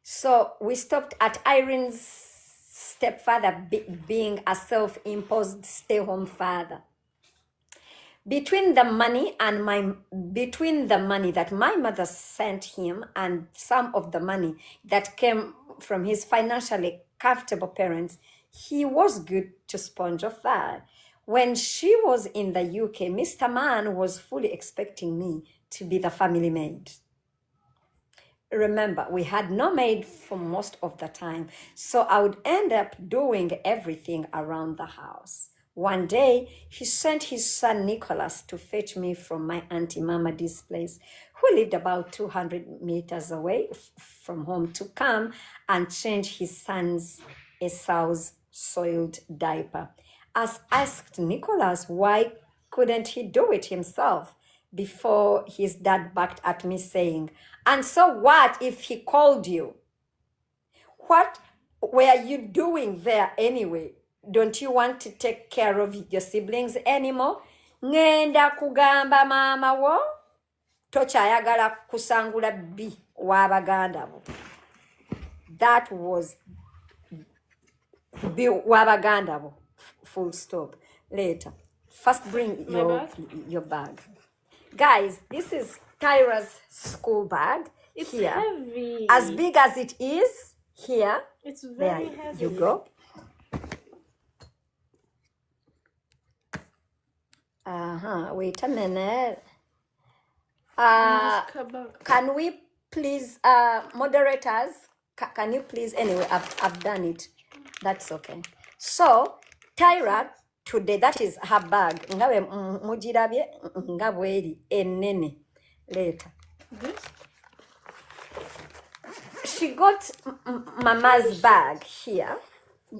So we stopped at Irene's stepfather being a self-imposed stay-home father. Between the money that my mother sent him and some of the money that came from his financially comfortable parents, he was good to sponge off that. When she was in the UK, Mr. Man was fully expecting me to be the family maid. Remember, we had no maid for most of the time, so I would end up doing everything around the house. One day, he sent his son Nicholas to fetch me from my auntie Mamadi's place, who lived about 200 meters away from home, to come and change his son's Esau's soiled diaper. I asked Nicholas why couldn't he do it himself, before his dad backed at me saying, "And so what if he called you? What were you doing there anyway? Don't you want to take care of your siblings anymore? Ngenda kugamba mama wo tokyayagala kusangula bbi w'abaganda bo." That was bbi w'abaganda bo. Full stop. Later. First bring your bag. Guys, this is Tyra's school bag. It's here. heavy. As big as it is, here. It's There very heavy. you go. Wait a minute. Can we please, moderators, can you please, anyway, I've done it. That's okay. So, Tyra, today, that is her bag. Ngawe mujirabye nga bweri enene later. This? She got Mama's bag here.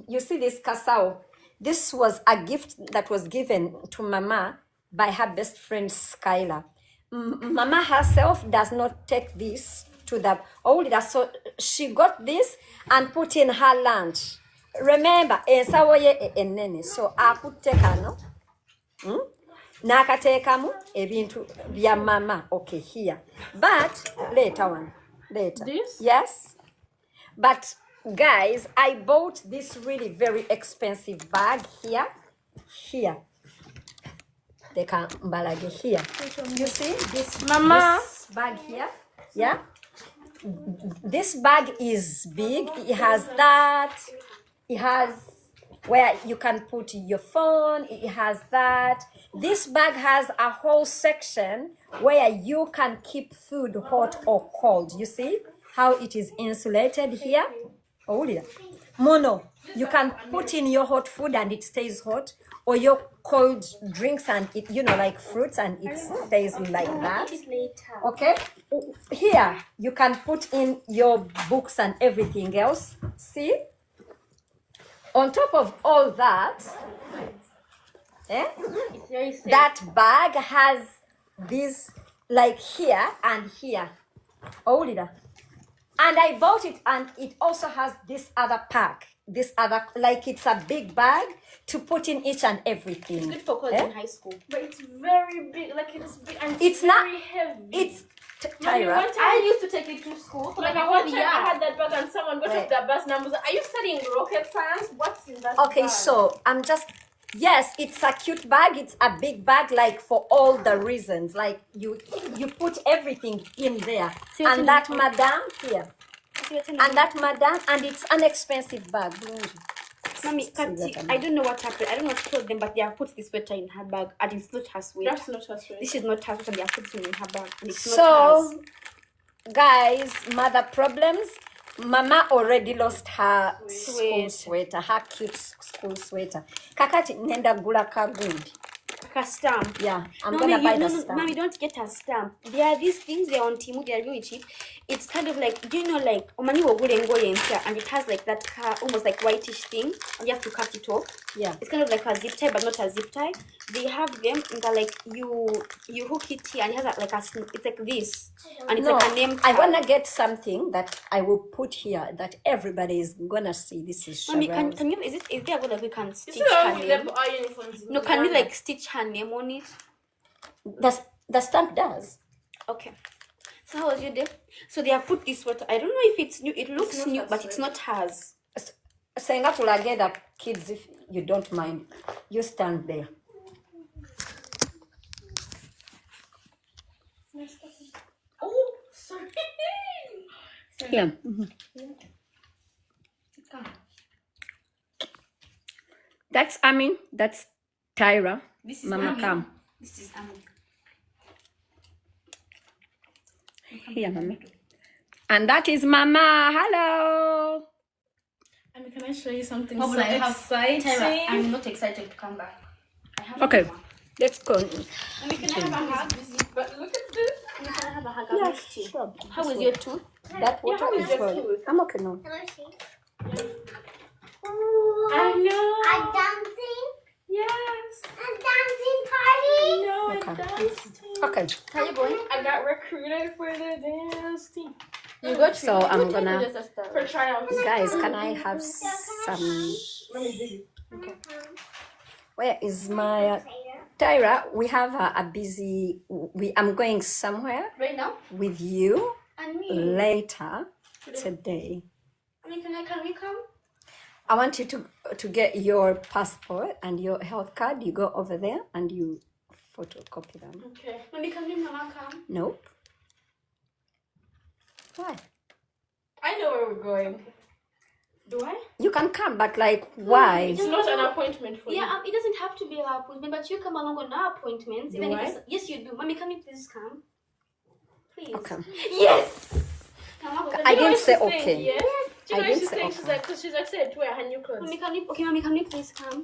You see this kasao? This was a gift that was given to Mama by her best friend Skylar. Mama herself does not take this to the older, so she got this and put in her lunch. Remember, ensawo ye enene, so akuteka no. Nakatekamu ebintu bya Mama. Okay, here. But later one. Later. This? Yes. But guys, I bought this really very expensive bag here. Here. They can balage here. You see this, Mama. this bag here? Yeah. This bag is big. It has that. It has where you can put your phone. It has that. This bag has a whole section where you can keep food hot or cold. You see how it is insulated here? Oh yeah. Mono, you can put in your hot food and it stays hot, or your cold drinks and it, you know, like fruits, and it stays like that. Okay. Here you can put in your books and everything else. See? On top of all that, that bag has this like here and here. Oh, and I bought it, and it also has this other pack. This other, like it's a big bag to put in each and everything. It's good for clothes in high school. But it's very big, like it's big and it's very not heavy. It's Tyra. I used to take it to school. Like one time I had that bag and someone got off the bus and I was like, are you studying rocket science? What's in that okay, bag? so I'm just, yes, it's a cute bag. It's a big bag, like for all the reasons. Like you put everything in there. And that madam here. And that madam, and it's an expensive bag. Mommy, I don't know what happened. I don't know what told them, but they have put this sweater in her bag, and it's not her sweater. That's not her sweater. This is not her sweater, and they have put it in her bag, and it's not So, hers. guys, mother problems. Mama already lost her school sweater, her cute school sweater. Kakati nenda gula kagundi. A stamp. Yeah, I'm gonna buy the stamp. Mommy, don't get a stamp. There are these things, they're on Timu, they're really cheap. It's kind of like, do you know, like, omani wo gule ngoye mpya, and it has like that almost like whitish thing, and you have to cut it off. Yeah. It's kind of like a zip tie, but not a zip tie. They have them, and they're like, you hook it here, and it has like it's like this, and it's like a name tag. I wanna get something that I will put here that everybody is gonna see. This is Mommy, Cheryl. can you, is there a way that we can stitch You her still name? our uniforms. No, can we like stitch her name on it? The stamp does. Okay. So how was your day? So they have put this sweater. I don't know if it's new. It looks new, but it's not hers. Saying up the kids, if you don't mind, you stand there. Oh, sorry. Yeah. That's Amin. That's Tyra. This is Mama Amin. come. This is Amin. Here, Mama. And that is Mama. Hello. I mean, can I show you something What so will I have? exciting? Tyra, I'm not excited to come back. I have Okay, one. let's go. Mommy, can I have a hug? But look at this. Mommy, can I have a hug? Yeah, I missed you. sure. How was your tooth? That water how is is your good. tooth? I'm okay now. I know. A dancing? Yes. A dancing party? No, Okay. a dance team. Okay. How you going? I got recruited for the dance team. You got So I'm gonna, For tryouts. guys, can I have some? Where is my Tyra? We have a busy. I'm going somewhere Right now? with you And me. later today. I mean, can we come? I want you to get your passport and your health card. You go over there and you photocopy them. Okay. Mommy, can we Mama come? Nope. Why? I know where we're going. Do I? You can come, but like, why? It's not an appointment for you. Yeah, it doesn't have to be our appointment, but you come along on our appointments. Do Even I? if it's, yes, you do. Mommy, can you please come? Please. Okay. Yes. Mama, I didn't say Saying, okay. yes? Do you I know what didn't she's say saying? okay. She's like, because she's excited to wear her new clothes. Mommy, can you please come?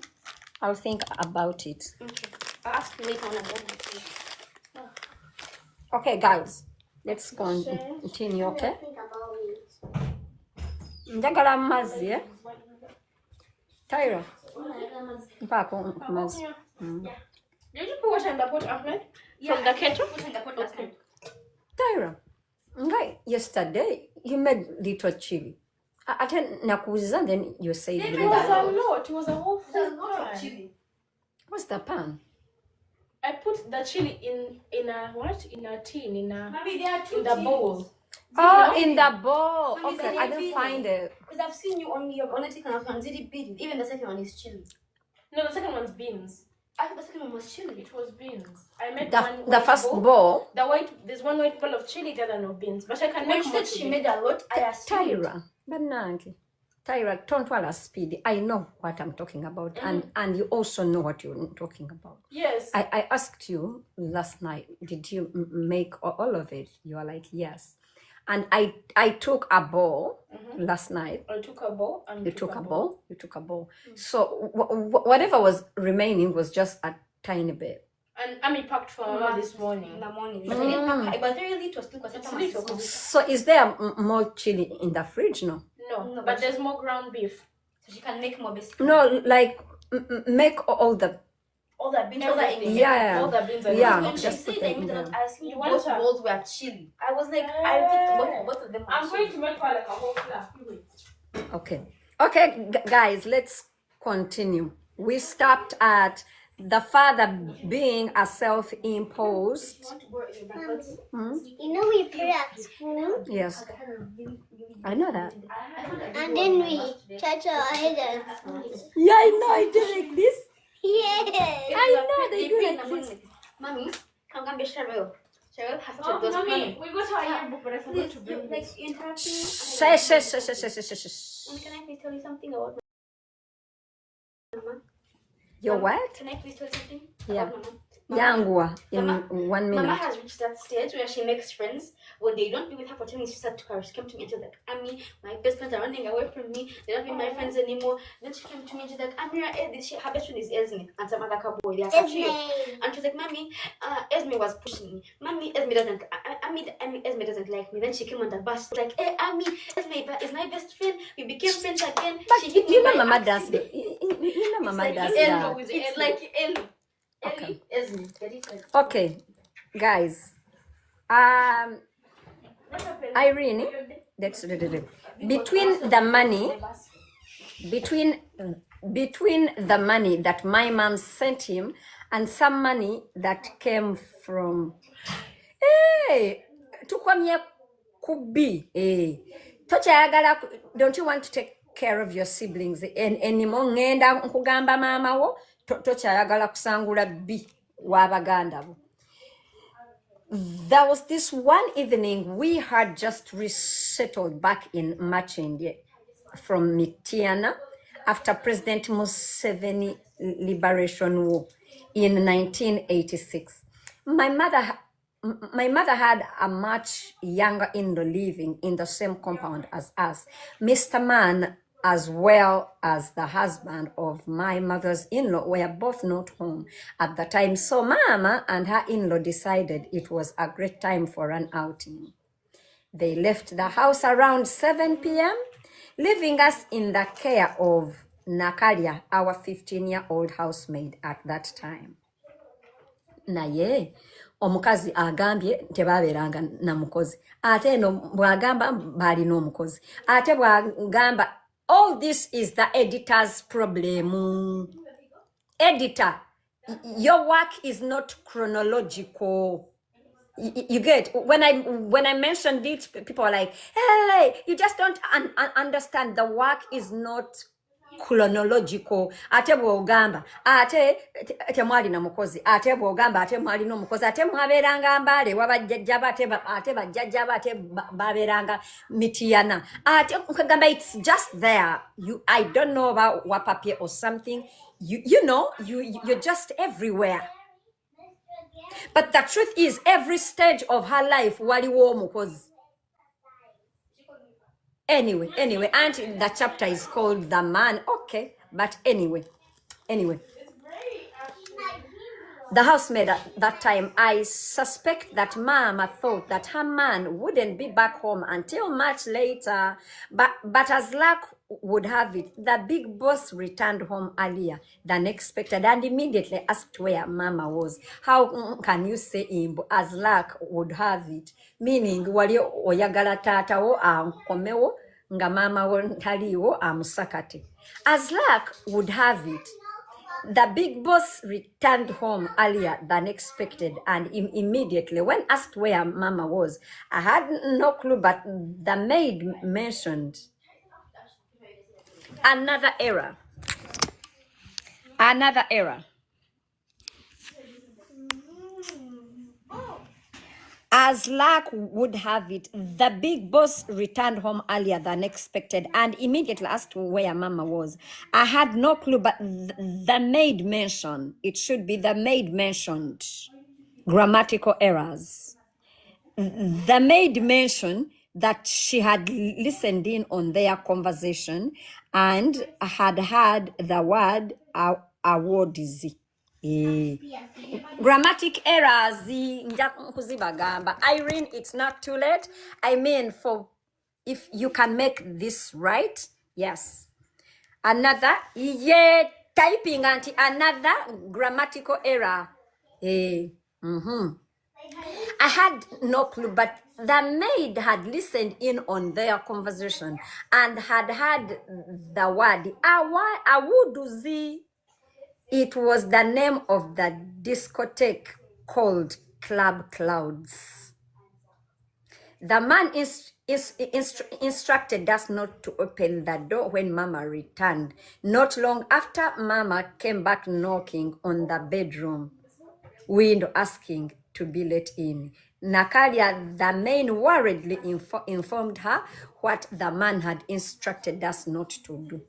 I'll think about it. Okay. I'll ask you later on again. Okay, guys, let's continue, okay? Think about it. Njagala amazzi, eh? Tyra, mpaako ku mazzi. Did you put water in the pot, Ahmed? From the kettle? Okay. Tyra, nga yesterday you made little chili. Ate nakuuliza, then you said It was a lot. It was a whole full pan. Chili. what's the pan? I put the chili in a what? In a tin, Mommy, there are two in the bowl. Oh, in the bowl. Mommy, Okay, they I didn't didn't feed find it. Because I've seen you you've only taken out one ziti bean. Even the second one is chili. No, the second one's beans. I thought the second one was chili. It was beans. I made The one. the white first bowl. bowl. There's one white bowl of chili, the other no beans. But I can When make she more said she chili. made a lot, I assumed. Tyra, bannange. Tyra, don't twala speed. I know what I'm talking about, and you also know what you're talking about. Yes. I asked you last night, did you make all of it? You are like, yes. And I took a bowl last night. I took a bowl and You took a bowl. You took a bowl. So whatever was remaining was just a tiny bit. And Ami packed for Mama this In morning. the morning. But I didn't pack it. But very little still because It's I little. So is there more chili in the fridge? No. No, No, but there's more ground beef. So she can make more biscuits. No, like make all the All that beans, all that Everything. in Yeah. All the beans are Yeah. When she just said put that, them there. I assumed You want both her? bowls were chili. I was like, I think both of them were I'm chili. going to make her like a whole flat. You wait. Okay, guys, let's continue. We stopped at the father being a self-imposed. You know we put at school Yes, I know that. and then we touch our head at school. Yeah, I know. I do like this. Yes. I know they do like this. Mommy, come be Cheryl. Cheryl has Oh, to do mommy, we got our yearbook, but I forgot Please, to bring like this. interrupting. Shush. Mommy, can I please tell you something about Mama? Your what? Can I please tell you something? Yeah. About Mama? Yangwa in Mama- 1 Mama minute. has reached that stage where she makes friends. When they don't be with her for 10 minutes, she started to cry. She came to me and she was like, Ami, my best friends are running away from me. They're not being my friends anymore. Then she came to me and she's like, Amira, her best friend is Esme and some other couple. They are a trio. Esme. And she was like, Mommy, Esme was pushing me. Mommy, Esme doesn't, Esme doesn't like me. Then she came on the bus. Like, hey, Ami, Esme is my best friend. We became friends again. But she hit me you know by Mama does accident. that. You know Mama It's like does Ellie that. with It's like Ellie. Okay. Ellie, Esme. Get it? Like, Okay, guys. Irene, that's between the money, between the money that my mom sent him and some money that came from. Hey, tukwamye kubi. Hey, tochayagala. Don't you want to take care of your siblings anymore? Ngenda nkugamba mama wo tochayagala kusangula bi wabaganda bo. There was this one evening we had just resettled back in Machende from Mitiana after President Museveni Liberation War in 1986. My mother had a much younger in-law living in the same compound as us. Mr. Mann, as well as the husband of my mother's in-law, were both not home at the time. So Mama and her in-law decided it was a great time for an outing. They left the house around 7 p.m., leaving us in the care of Nakalia, our 15-year-old housemaid at that time. Naye omukazi agambye tebaberanga na mukozi ate eno bwagamba bali no mukozi ate bwagamba all this is the editor's problem. Editor, your work is not chronological. You get when I mentioned it, people are like, hey, you just don't understand. The work is not chronological. Ate bw'ogamba ate temwali na mukozi, ate bw'ogamba ate mwali n'omukozi, ate mwabeeranga mbaale wabajjajja ate bajjajja ate babeeranga mitiyana. Ate nkagamba it's just there. I don't know about wapapye or something. You know, you're just everywhere. But the truth is, every stage of her life, waliwo omukozi. Anyway, and the chapter is called The Man. Okay, but anyway. The housemaid at that time, I suspect that Mama thought that her man wouldn't be back home until much later. But as luck would have it, the big boss returned home earlier than expected and immediately asked where Mama was. How can you say as luck would have it? Meaning, wali oyagala tata wo ankomewo nga mama wo taliwo amusakate. As luck would have it, the big boss returned home earlier than expected, and immediately, when asked where Mama was, I had no clue, but the maid mentioned another error. As luck would have it, the big boss returned home earlier than expected and immediately asked where Mama was. I had no clue, but the maid mentioned. It should be the maid mentioned. Grammatical errors. The maid mentioned that she had listened in on their conversation and had heard the word awodizi. Grammatic errors nja kuzibagamba. Irene, it's not too late. I mean, for if you can make this right, yes. Another typing another grammatical error. I had no clue, but the maid had listened in on their conversation and had heard the word awuduzi. It was the name of the discotheque called Club Clouds. The man instructed us not to open the door when Mama returned. Not long after, Mama came back knocking on the bedroom window asking to be let in. Nakalia, the maid, worriedly informed her what the man had instructed us not to do.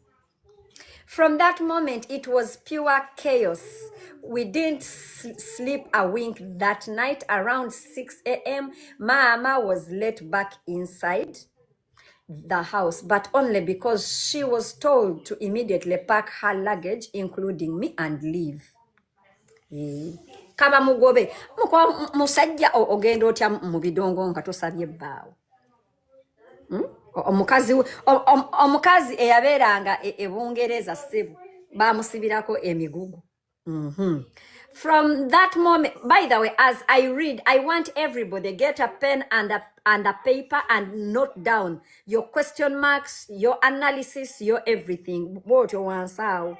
From that moment, it was pure chaos. We didn't sleep a wink that night. Around 6 a.m., Mama was let back inside the house, but only because she was told to immediately pack her luggage, including me, and leave. Kaba mugobe, musajja ogenda otya mu bidongo nga tosabye bbaawo. Omukazi eyabeeranga ebungereza ssebo bamusibirako emigugu. From that moment, by the way, as I read, I want everybody get a pen and a paper and note down your question marks, your analysis, your everything. What you want to,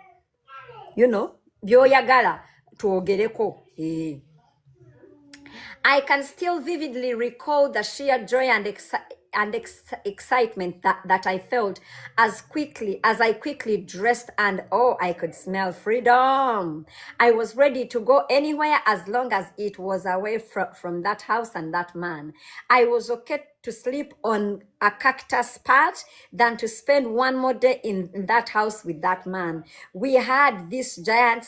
you know, byoyagala twogereko. I can still vividly recall the sheer joy and excitement that I felt as I quickly dressed, and I could smell freedom. I was ready to go anywhere as long as it was away from that house and that man. I was okay to sleep on a cactus patch than to spend one more day in that house with that man. We had this giant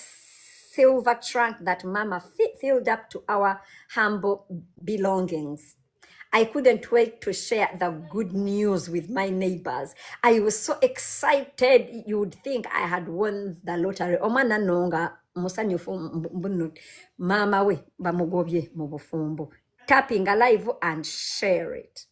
silver trunk that Mama filled up to our humble belongings. I couldn't wait to share the good news with my neighbors. I was so excited, you would think I had won the lottery. Omwana nonga musanyufu mbunu mama we bamugobye mu bufumbo. Tapping alive and share it.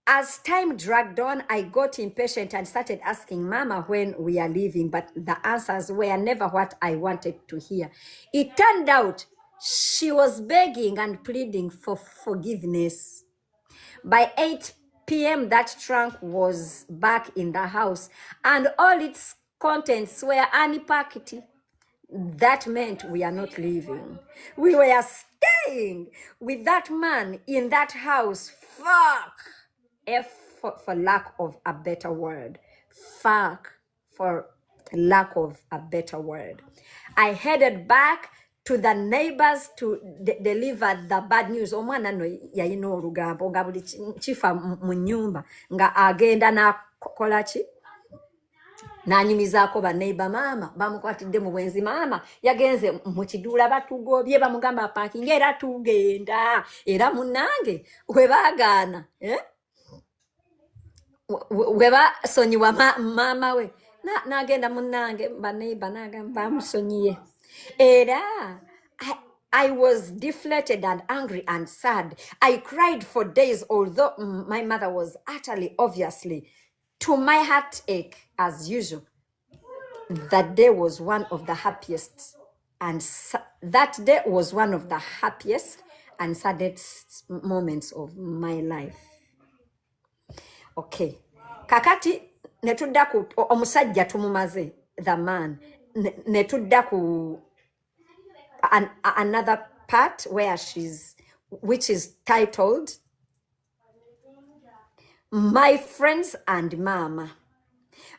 As time dragged on, I got impatient and started asking Mama when we are leaving, but the answers were never what I wanted to hear. It turned out she was begging and pleading for forgiveness. By 8 p.m., that trunk was back in the house, and all its contents were unpacked. That meant we are not leaving. We were staying with that man in that house. Fuck! For lack of a better word. Fuck, for lack of a better word. I headed back to the neighbors to deliver the bad news. Omwana no yalina olugambo nga buli kifa mu nnyumba nga agenda nakola ki nanyumizaako baneiba maama bamukwatidde mu bwenzi maama yagenze mu kiduula batugobye bamugamba parking era tugenda era munnange we baagaana we basonyiwa maama we n'agenda munnange baneiba n'agamba bamusonyiye era I was deflated and angry and sad. I cried for days, although my mother was utterly, obviously, to my heartache, as usual. That day was one of the happiest, and saddest moments of my life. Okay, kakati netudda ku omusajja tumumaze, the man, netudda ku another part which is titled My Friends and Mama.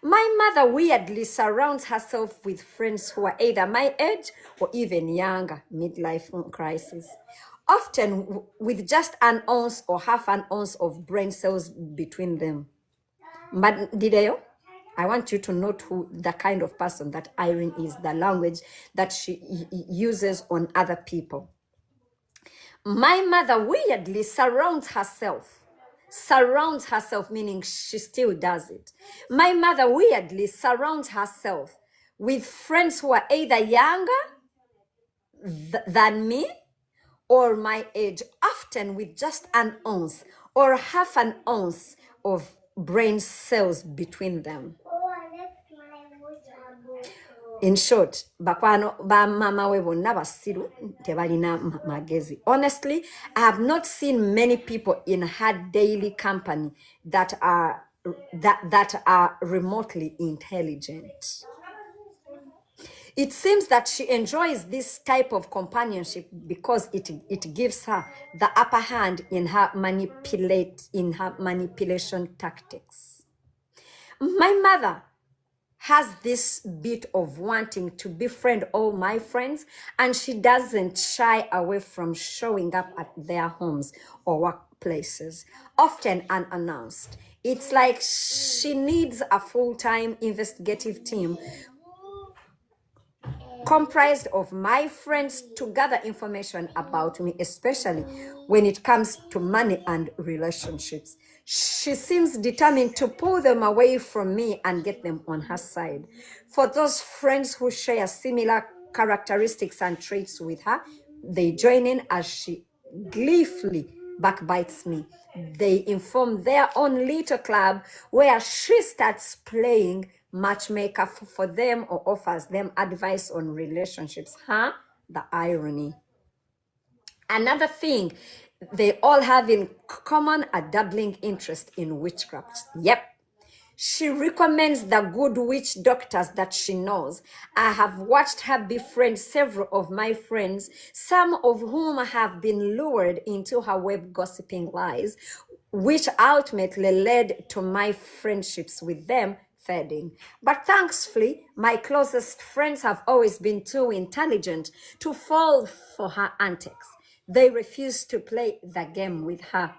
My mother weirdly surrounds herself with friends who are either my age or even younger, midlife crisis, often with just an ounce or half an ounce of brain cells between them. But Dideyo, I want you to note who the kind of person that Irene is, the language that she uses on other people. My mother weirdly surrounds herself, meaning she still does it. My mother weirdly surrounds herself with friends who are either younger than me or my age, often with just an ounce or half an ounce of brain cells between them. In short, bakwano ba mama we bonna basiru tebalina magezi. Honestly, I have not seen many people in her daily company that are remotely intelligent. It seems that she enjoys this type of companionship because it gives her the upper hand in her manipulation tactics. My mother has this bit of wanting to befriend all my friends, and she doesn't shy away from showing up at their homes or workplaces, often unannounced. It's like she needs a full-time investigative team comprised of my friends to gather information about me, especially when it comes to money and relationships. She seems determined to pull them away from me and get them on her side. For those friends who share similar characteristics and traits with her, they join in as she gleefully backbites me. They inform their own little club where she starts playing matchmaker for them or offers them advice on relationships. The irony. Another thing, they all have in common a doubling interest in witchcraft. Yep. She recommends the good witch doctors that she knows. I have watched her befriend several of my friends, some of whom have been lured into her web gossiping lies, which ultimately led to my friendships with them fading. But thankfully, my closest friends have always been too intelligent to fall for her antics. They refuse to play the game with her.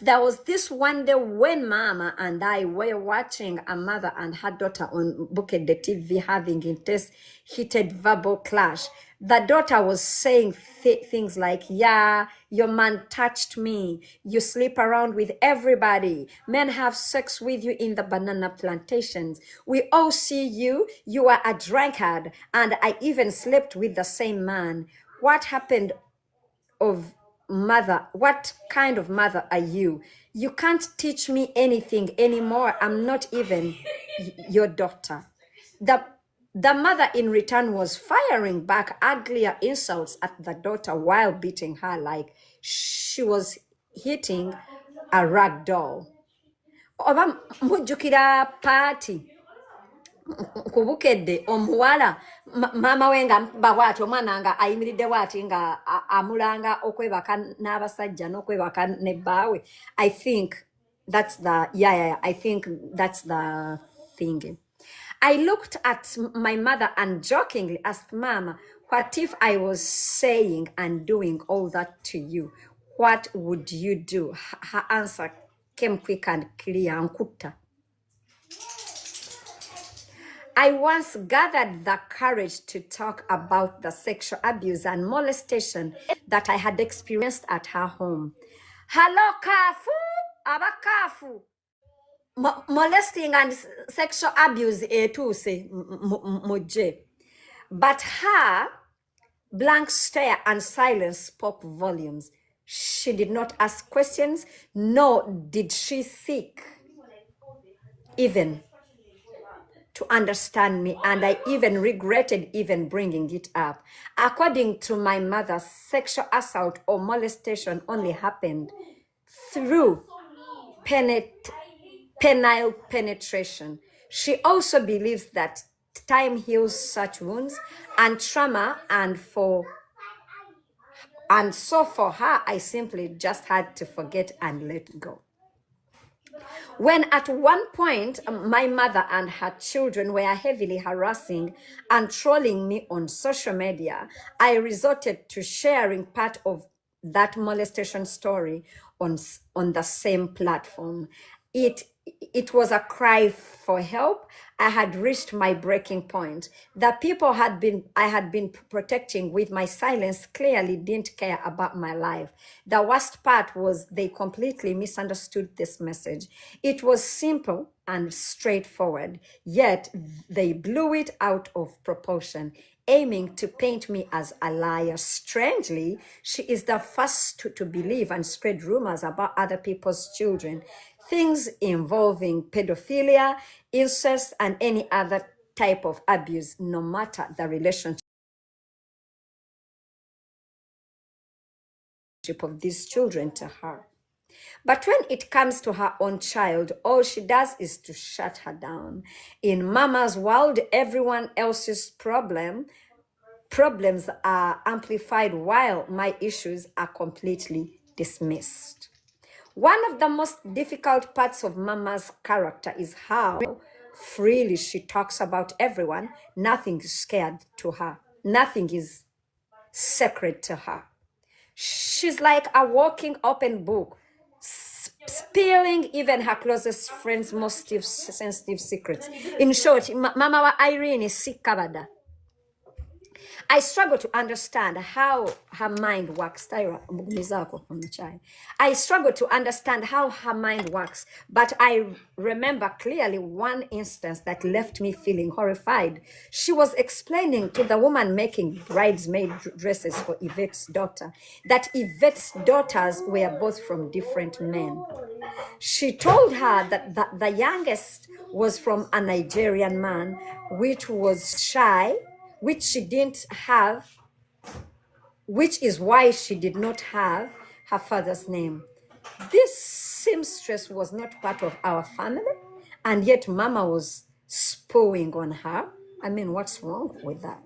There was this one day when Mama and I were watching a mother and her daughter on Bucket the TV having intense heated verbal clash. The daughter was saying things like, yeah, your man touched me. You sleep around with everybody. Men have sex with you in the banana plantations. We all see you. You are a drunkard. And I even slept with the same man. What happened of mother? What kind of mother are you? You can't teach me anything anymore. I'm not even your daughter. The mother in return was firing back uglier insults at the daughter while beating her like she was hitting a rag doll. Oba mujjukira party kubukedde omuwala mama we nga bawati omwana nga ayimiridde wati nga amulanga okwebaka n'abasajja n'okwebaka ne bbaawe. I think that's the thingy. I looked at my mother and jokingly asked, Mama, what if I was saying and doing all that to you? What would you do? Her answer came quick and clear. Nkuta. I once gathered the courage to talk about the sexual abuse and molestation that I had experienced at her home. Hello, Kafu, Abakafu. Molesting and sexual abuse, too, say, moje. But her blank stare and silence spoke volumes. She did not ask questions, nor did she seek even to understand me, and I even regretted even bringing it up. According to my mother, sexual assault or molestation only happened through penile penetration. She also believes that time heals such wounds and trauma, and so for her, I simply just had to forget and let go. When at one point, my mother and her children were heavily harassing and trolling me on social media, I resorted to sharing part of that molestation story on the same platform. It was a cry for help. I had reached my breaking point. The people I had been protecting with my silence clearly didn't care about my life. The worst part was they completely misunderstood this message. It was simple and straightforward, yet they blew it out of proportion, aiming to paint me as a liar. Strangely, she is the first to believe and spread rumors about other people's children, things involving pedophilia, incest, and any other type of abuse, no matter the relationship of these children to her. But when it comes to her own child, all she does is to shut her down. In Mama's world, everyone else's problems are amplified while my issues are completely dismissed. One of the most difficult parts of Mama's character is how freely she talks about everyone. Nothing is scared to her. Nothing is sacred to her. She's like a walking open book, spilling even her closest friends' most sensitive secrets. In short, Mama wa Irene is sikabada. I struggle to understand how her mind works. I struggle to understand how her mind works, but I remember clearly one instance that left me feeling horrified. She was explaining to the woman making bridesmaid dresses for Yvette's daughter that Yvette's daughters were both from different men. She told her that the youngest was from a Nigerian man, which was shy, which she didn't have, which is why she did not have her father's name. This seamstress was not part of our family, and yet Mama was spooing on her. I mean, what's wrong with that?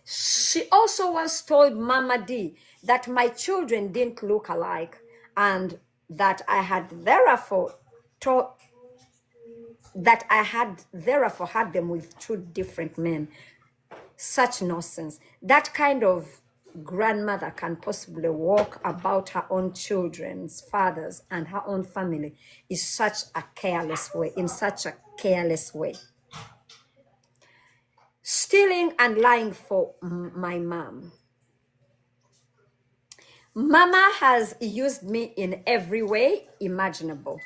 She also once told Mama D that my children didn't look alike, and that I had therefore had them with two different men. Such nonsense. That kind of grandmother can possibly walk about her own children's fathers and her own family in such a careless way. Stealing and lying for my mom. Mama has used me in every way imaginable,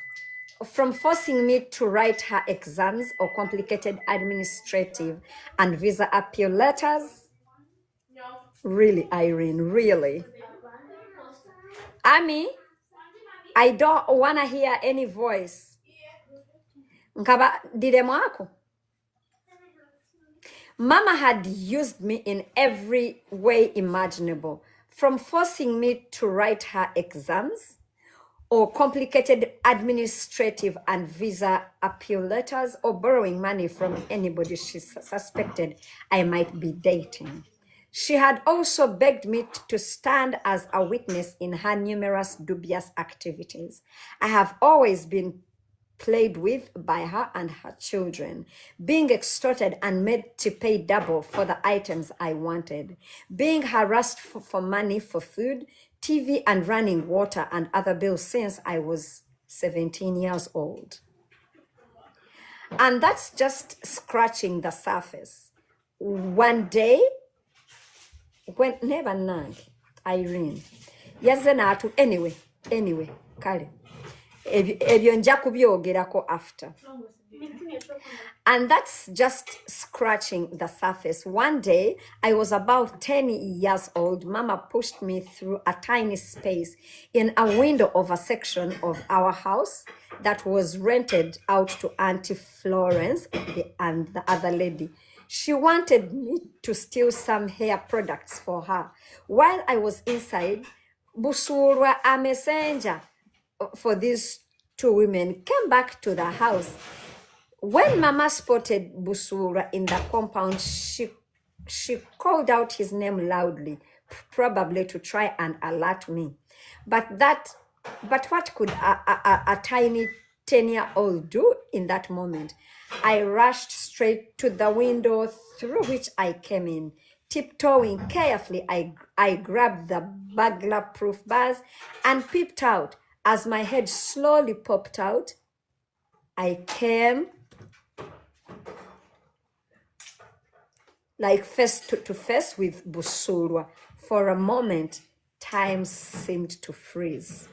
from forcing me to write her exams or complicated administrative and visa appeal letters. Really, Irene, really. Ami, I don't want to hear any voice. Nkaba didemo ako. Mama had used me in every way imaginable, from forcing me to write her exams or complicated administrative and visa appeal letters, or borrowing money from anybody she suspected I might be dating. She had also begged me to stand as a witness in her numerous dubious activities. I have always been played with by her and her children, being extorted and made to pay double for the items I wanted, being harassed for money for food, TV, and running water and other bills since I was 17 years old. And that's just scratching the surface. One day, when never nange, Irene, anyway, kale. Ebyo nja kubyogerako after. And that's just scratching the surface. One day, I was about 10 years old. Mama pushed me through a tiny space in a window of a section of our house that was rented out to Auntie Florence and the other lady. She wanted me to steal some hair products for her. While I was inside, Busurwa, a messenger for these two women, came back to the house. When Mama spotted Busura in the compound, she called out his name loudly, probably to try and alert me. But what could a tiny 10-year-old do in that moment? I rushed straight to the window through which I came in. Tiptoeing carefully, I grabbed the burglar-proof bars and peeped out. As my head slowly popped out, I came like face to face with Busurwa. For a moment, time seemed to freeze.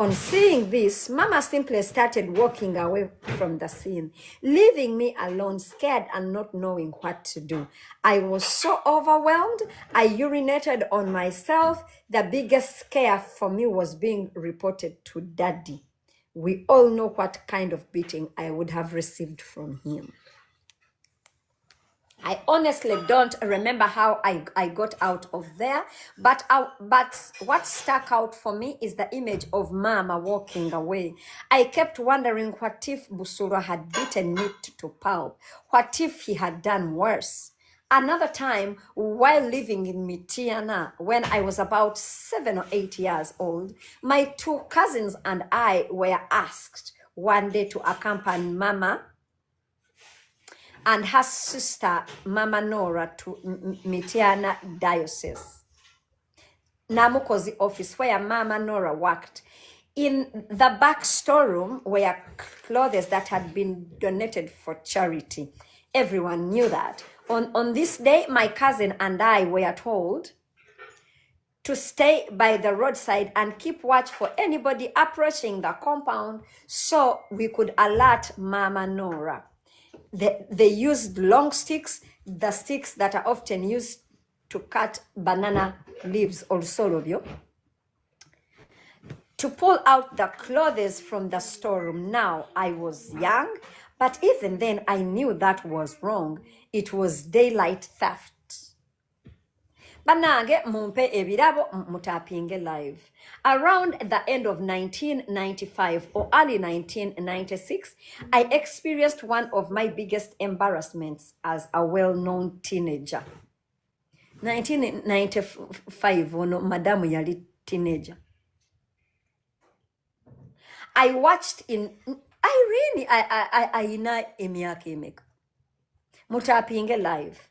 On seeing this, Mama simply started walking away from the scene, leaving me alone, scared and not knowing what to do. I was so overwhelmed, I urinated on myself. The biggest scare for me was being reported to Daddy. We all know what kind of beating I would have received from him. I honestly don't remember how I got out of there, but what stuck out for me is the image of Mama walking away. I kept wondering, what if Busura had beaten me to pulp? What if he had done worse? Another time, while living in Mitiana, when I was about 7 or 8 years old, my two cousins and I were asked one day to accompany Mama and her sister, Mama Nora, to Mitiana Diocese, Namukozi office, where Mama Nora worked. In the back storeroom were clothes that had been donated for charity. Everyone knew that. On this day, my cousin and I were told to stay by the roadside and keep watch for anybody approaching the compound so we could alert Mama Nora. They used long sticks, the sticks that are often used to cut banana leaves or sorobio, to pull out the clothes from the storeroom. Now, I was young, but even then I knew that was wrong. It was daylight theft. Banange mumpe ebirabo mutapinge live. Around the end of 1995 or early 1996, I experienced one of my biggest embarrassments as a well-known teenager. 1995, ono madamu yali teenager. I watched in Irene, I emyaka emeka. Mutapinge live.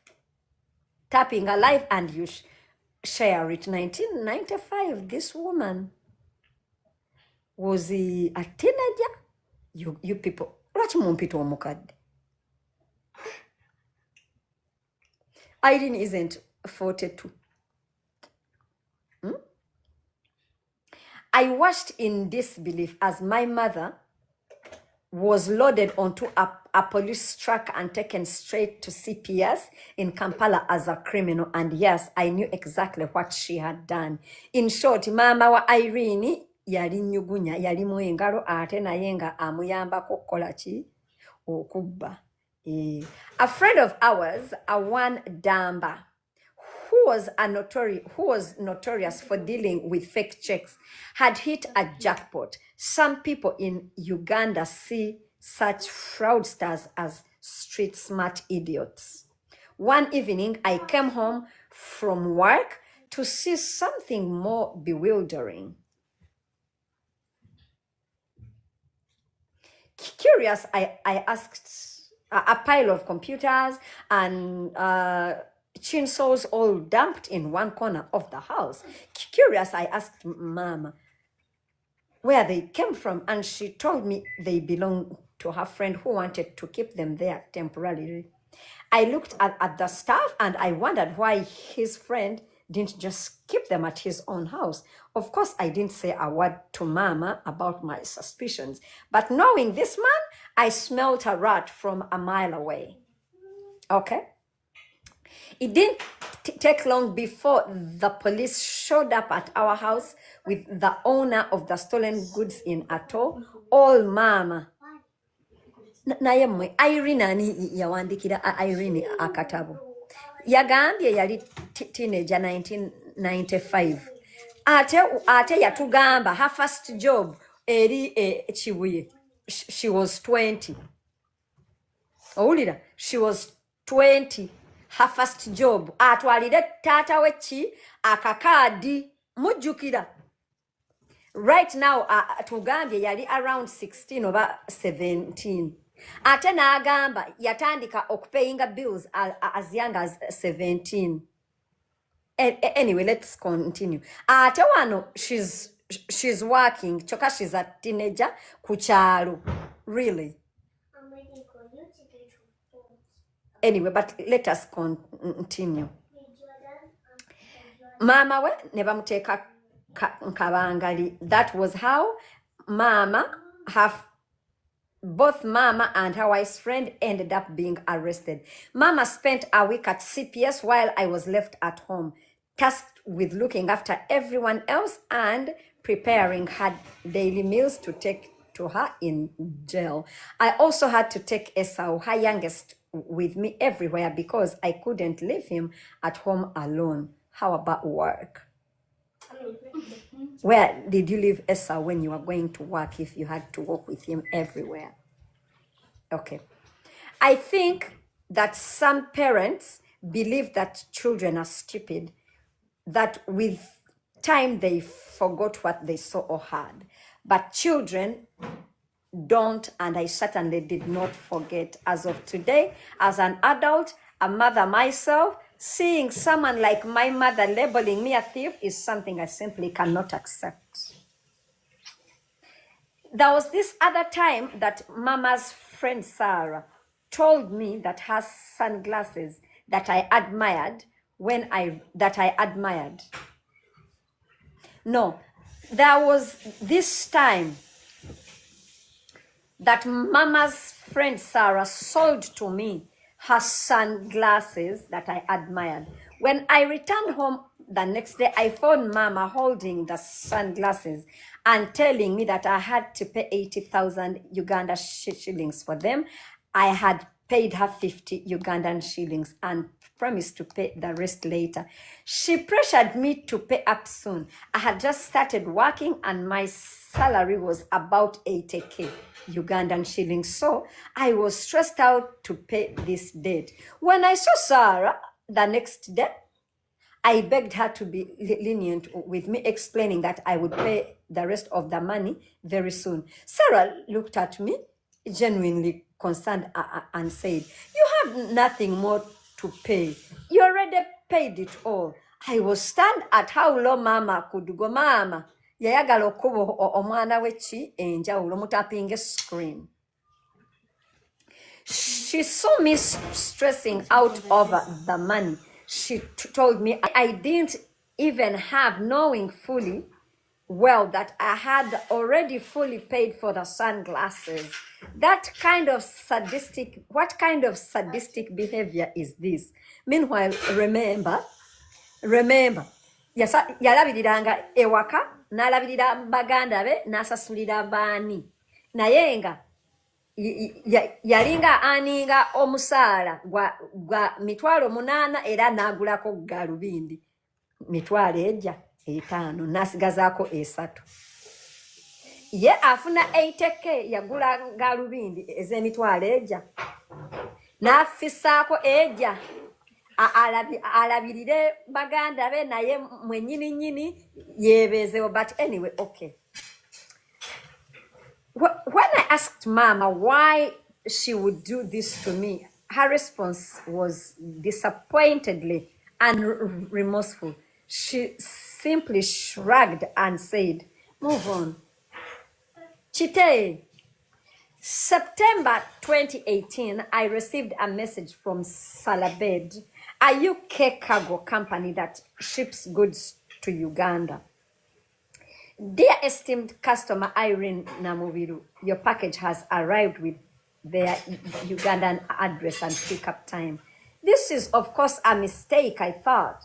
Tapping alive and you share it. 1995, this woman was a teenager. You people, watch mumpito omukadde. Irene isn't 42. I watched in disbelief as my mother was loaded onto a police truck and taken straight to CPS in Kampala as a criminal. And yes, I knew exactly what she had done. In short, Mama wa Irene yali nyugunya, yali muengalo ate naye nga amuyambako kukola ki okubba. A friend of ours, Awan Damba, who was notorious for dealing with fake checks, had hit a jackpot. Some people in Uganda see such fraudsters as street smart idiots. One evening, I came home from work to see something more bewildering. Curious, I asked a pile of computers and chainsaws all dumped in one corner of the house. Curious, I asked Mama where they came from, and she told me they belonged to her friend who wanted to keep them there temporarily. I looked at the stuff and I wondered why his friend didn't just keep them at his own house. Of course, I didn't say a word to Mama about my suspicions, but knowing this man, I smelled a rat from a mile away. Okay? It didn't take long before the police showed up at our house with the owner of the stolen goods in tow. All Mama. Naye mmwe Irene ani yawandikira Irene akatabo. Yagambye yali teenager 1995. Ate yatugamba her first job eri Chibuye. She was 20. Owulira, she was 20. Her first job atwalire tata wechi akakaadi mujjukira. Right now tugambye yali around 16 or 17. Ate n'agamba yatandika okupayinga bills as young as 17. Anyway, let's continue. Ate wano she's working, choka she's a teenager kuchalo. Really. Anyway, but let us continue. Mama we neba muteka nkabangali. That was how both Mama and her wife's friend ended up being arrested. Mama spent a week at CPS while I was left at home, tasked with looking after everyone else and preparing her daily meals to take to her in jail. I also had to take Esau, her youngest, with me everywhere because I couldn't leave him at home alone. How about work? Where did you leave Esau when you were going to work if you had to walk with him everywhere? Okay. I think that some parents believe that children are stupid, that with time they forgot what they saw or heard. But children don't, and I certainly did not forget. As of today, as an adult, a mother myself, seeing someone like my mother labeling me a thief is something I simply cannot accept. There was this other time that Mama's friend Sarah told me that her sunglasses that I admired No, there was this time that Mama's friend Sarah sold to me her sunglasses that I admired. When I returned home the next day, I found Mama holding the sunglasses and telling me that I had to pay 80,000 Uganda shillings for them. I had paid her 50 Ugandan shillings and promised to pay the rest later. She pressured me to pay up soon. I had just started working and my salary was about 80k Ugandan shillings, so I was stressed out to pay this debt. When I saw Sarah the next day, I begged her to be lenient with me, explaining that I would pay the rest of the money very soon. Sarah looked at me, genuinely concerned, and said, "You have nothing more to pay. You already paid it all." I was stunned at how low Mama could go. Mama yayagala okuba omwana wechi enjawulo mutapinga screen. She saw me stressing out over the money. She told me I didn't even have, knowing fully well that I had already fully paid for the sunglasses. What kind of sadistic behavior is this? Meanwhile, remember, yalabiriranga ewaka, nalabirira baganda be, nasasulira baani. Naye nga yalinga aninga omusaala gwa mitwalo 8 era nagulako galubindi mitwalo ejja 5 nasigazaako 3. Ye afuna 80k yagula galubindi ez'emitwalo ejja nafisaako ejja alabirire baganda be naye mwenyini nyini yebezewo. But anyway, okay. When I asked Mama why she would do this to me, her response was disappointedly and remorseful. She simply shrugged and said, "Move on." Chite, September 2018, I received a message from Salabed, a UK cargo company that ships goods to Uganda. Dear esteemed customer Irene Namubiru, your package has arrived with their Ugandan address and pickup time. This is, of course, a mistake, I thought.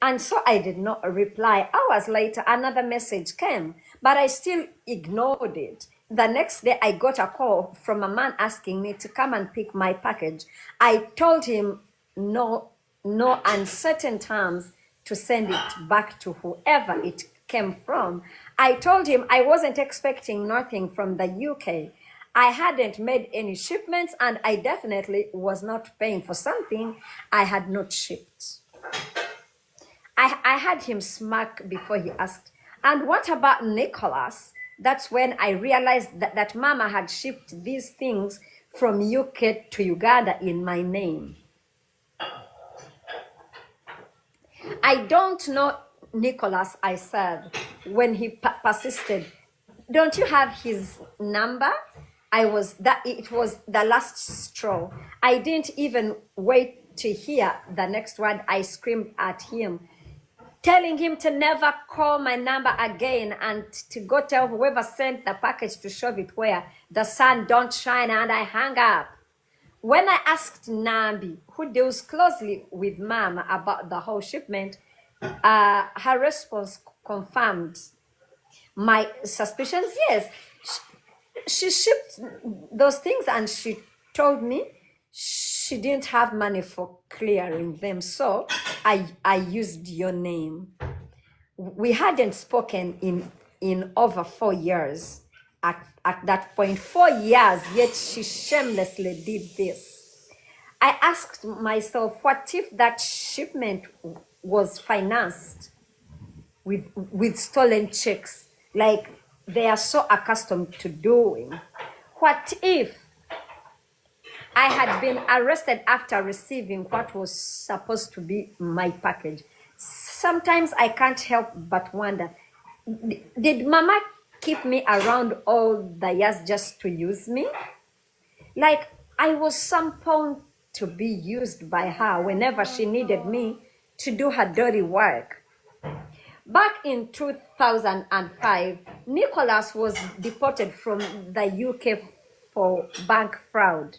And so I did not reply. Hours later, another message came, but I still ignored it. The next day, I got a call from a man asking me to come and pick my package. I told him no uncertain terms to send it back to whoever it came from. I told him I wasn't expecting nothing from the UK. I hadn't made any shipments, and I definitely was not paying for something I had not shipped. I had him smirk before he asked, "And what about Nicholas?" That's when I realized that Mama had shipped these things from UK to Uganda in my name. "I don't know Nicholas," I said, when he persisted. "Don't you have his number?" It was the last straw. I didn't even wait to hear the next word. I screamed at him, telling him to never call my number again and to go tell whoever sent the package to shove it where the sun don't shine, and I hung up. When I asked Nambi, who deals closely with Mama, about the whole shipment, her response confirmed my suspicions. Yes, she shipped those things, and she told me she didn't have money for clearing them, so I used your name. We hadn't spoken in over 4 years. At that point, 4 years, yet she shamelessly did this. I asked myself, what if that shipment was financed with stolen checks, like they are so accustomed to doing? What if I had been arrested after receiving what was supposed to be my package? Sometimes I can't help but wonder, did Mama keep me around all the years just to use me? Like I was some pawn to be used by her whenever she needed me to do her dirty work. Back in 2005, Nicholas was deported from the UK for bank fraud.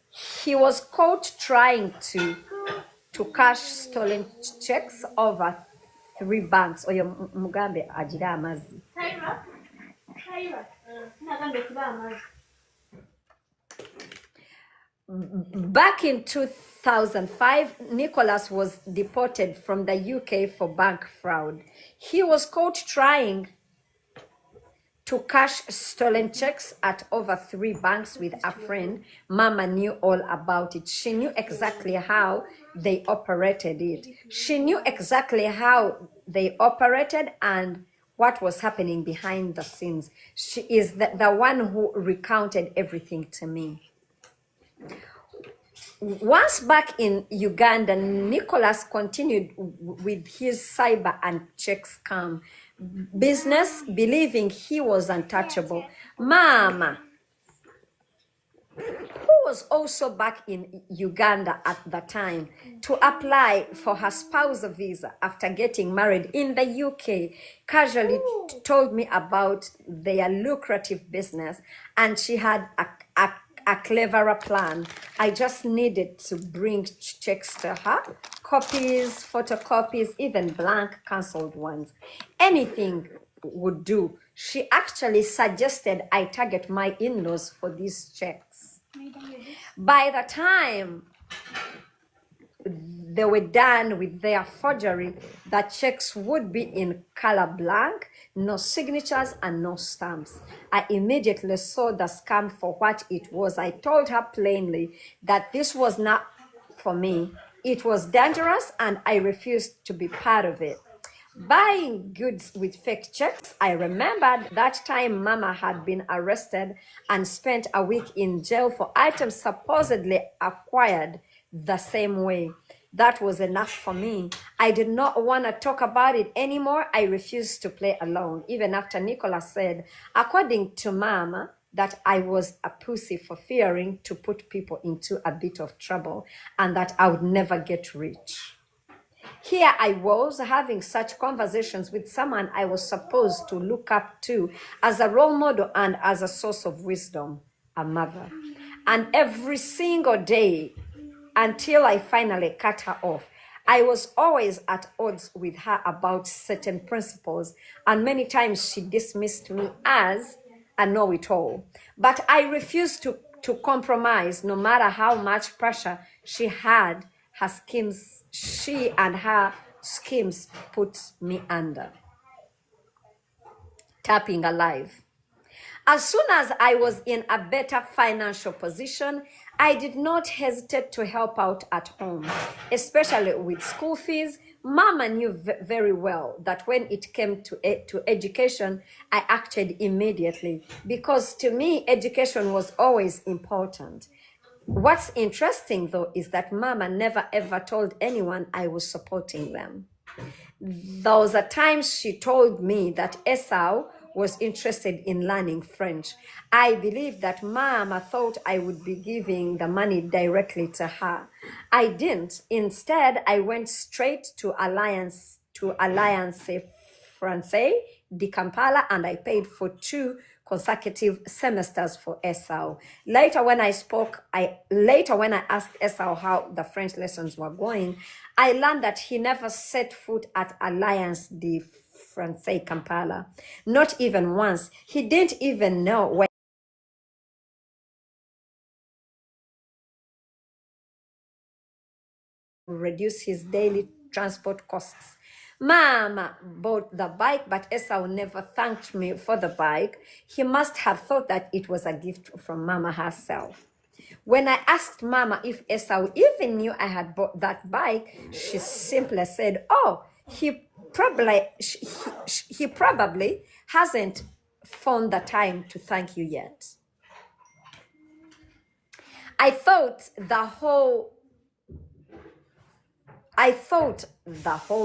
He was caught trying to cash stolen checks over 3 banks. Oyo Mugambe agira amazi. Back in 2005, Nicholas was deported from the UK for bank fraud. He was caught trying to cash stolen checks at over 3 banks with a friend. Mama knew all about it. She knew exactly how they operated it. She knew exactly how they operated and what was happening behind the scenes. She is the one who recounted everything to me. Once back in Uganda, Nicholas continued with his cyber and check scam business, believing he was untouchable. Mama, who was also back in Uganda at the time to apply for her spousal visa after getting married in the UK, casually told me about their lucrative business, and she had a cleverer plan. I just needed to bring checks to her, copies, photocopies, even blank cancelled ones. Anything would do. She actually suggested I target my in-laws for these checks. By the time they were done with their forgery, the checks would be in color blank, no signatures and no stamps. I immediately saw the scam for what it was. I told her plainly that this was not for me. It was dangerous and I refused to be part of it. buying goods with fake checks. I remembered that time Mama had been arrested and spent a week in jail for items supposedly acquired the same way. That was enough for me. I did not want to talk about it anymore. I refused to play along, even after Nicholas said, according to Mama, that I was a pussy for fearing to put people into a bit of trouble and that I would never get rich. Here I was having such conversations with someone I was supposed to look up to as a role model and as a source of wisdom, a mother. And every single day, until I finally cut her off, I was always at odds with her about certain principles, and many times she dismissed me as a know-it-all. But I refused to compromise, no matter how much pressure she and her schemes put me under. Tapping alive. As soon as I was in a better financial position, I did not hesitate to help out at home, especially with school fees. Mama knew very well that when it came to education, I acted immediately because to me, education was always important. What's interesting though is that Mama never ever told anyone I was supporting them. There was a time she told me that Esau was interested in learning French. I believe that Mama thought I would be giving the money directly to her. I didn't. Instead, I went straight to Alliance Française de Kampala, and I paid for 2 consecutive semesters for Esau. Later, when I asked Esau how the French lessons were going, I learned that he never set foot at Alliance de Française Kampala, not even once. He didn't even know where to reduce his daily transport costs. Mama bought the bike, but Esau never thanked me for the bike. He must have thought that it was a gift from Mama herself. When I asked Mama if Esau even knew I had bought that bike, she simply said, "Oh, he probably hasn't found the time to thank you yet." I thought the whole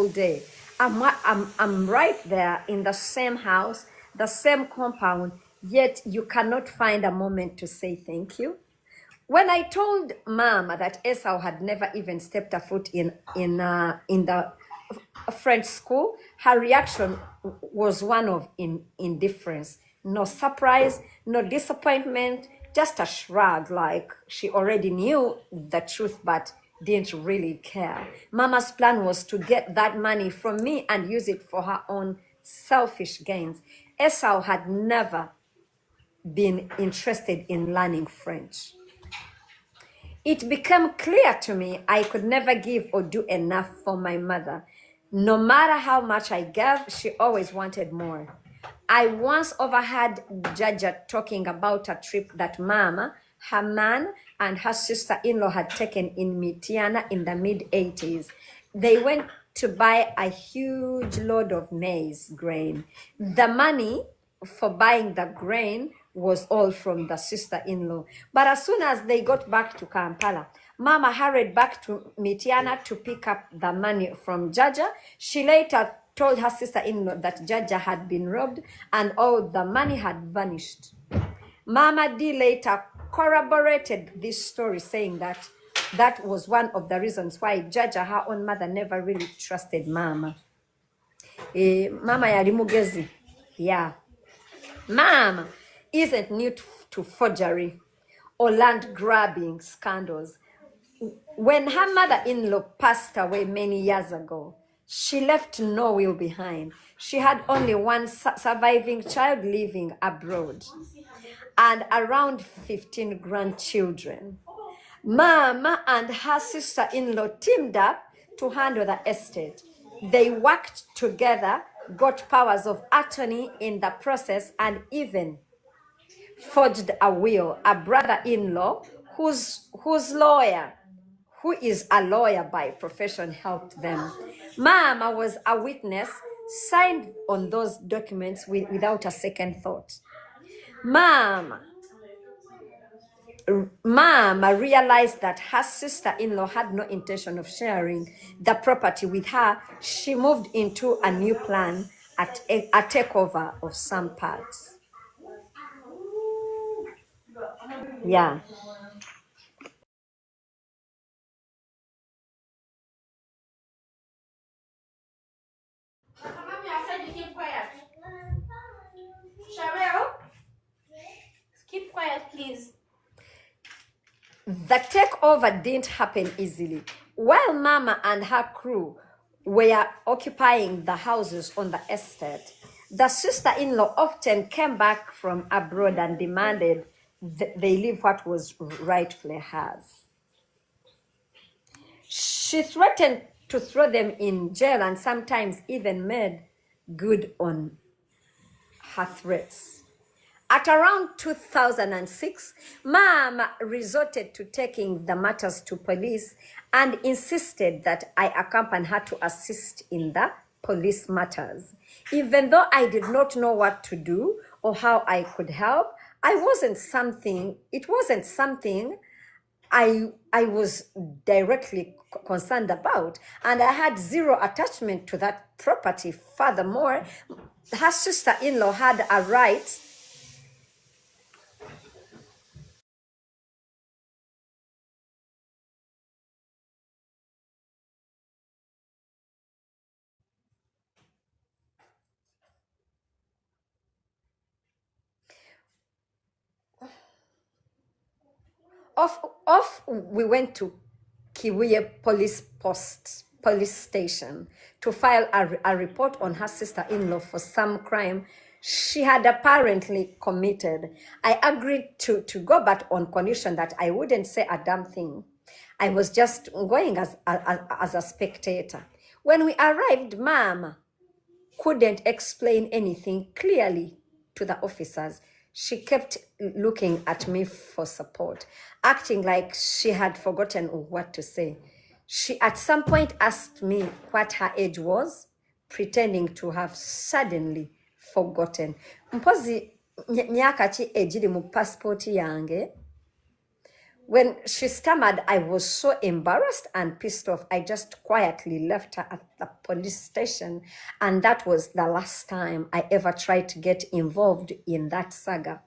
day, I'm right there in the same house, the same compound, yet you cannot find a moment to say thank you. When I told Mama that Esau had never even stepped a foot in the French school, her reaction was one of indifference. No surprise, no disappointment, just a shrug, like she already knew the truth but didn't really care. Mama's plan was to get that money from me and use it for her own selfish gains. Esau had never been interested in learning French. It became clear to me I could never give or do enough for my mother. No matter how much I gave, she always wanted more. I once overheard Jaja talking about a trip that Mama, her man, and her sister-in-law had taken in Mitiana in the mid-80s. They went to buy a huge load of maize grain. The money for buying the grain was all from the sister-in-law. But as soon as they got back to Kampala, Mama hurried back to Mitiana to pick up the money from Jaja. She later told her sister-in-law that Jaja had been robbed and all the money had vanished. Mama D later corroborated this story, saying that that was one of the reasons why Jaja, her own mother, never really trusted Mama. Mama yali mugezi. Yeah. Mama isn't new to forgery or land grabbing scandals. When her mother-in-law passed away many years ago, she left no will behind. She had only one surviving child living abroad and around 15 grandchildren. Mama and her sister-in-law teamed up to handle the estate. They worked together, got powers of attorney in the process, and even forged a will. A brother-in-law who is a lawyer by profession, helped them. Mama was a witness signed on those documents without a second thought. Mama realized that her sister-in-law had no intention of sharing the property with her. She moved into a new plan at a takeover of some parts. Yeah. Mommy, I said you keep quiet. Cheryl, keep quiet, please. The takeover didn't happen easily. While Mama and her crew were occupying the houses on the estate, the sister-in-law often came back from abroad and demanded they leave what was rightfully hers. She threatened to throw them in jail and sometimes even made good on her threats. At around 2006, Mama resorted to taking the matters to police and insisted that I accompany her to assist in the police matters. Even though I did not know what to do or how I could help, it wasn't something I was directly concerned about, and I had zero attachment to that property. Furthermore, her sister-in-law had a right we went to Kiwiye police station to file a report on her sister-in-law for some crime she had apparently committed. I agreed to go, but on condition that I wouldn't say a damn thing. I was just going as a spectator. When we arrived, Mama couldn't explain anything clearly to the officers. She kept looking at me for support, acting like she had forgotten what to say. She at some point asked me what her age was, pretending to have suddenly forgotten. Mpozi myaka ki ejiri mu passport yange? When she stammered, I was so embarrassed and pissed off. I just quietly left her at the police station, and that was the last time I ever tried to get involved in that saga.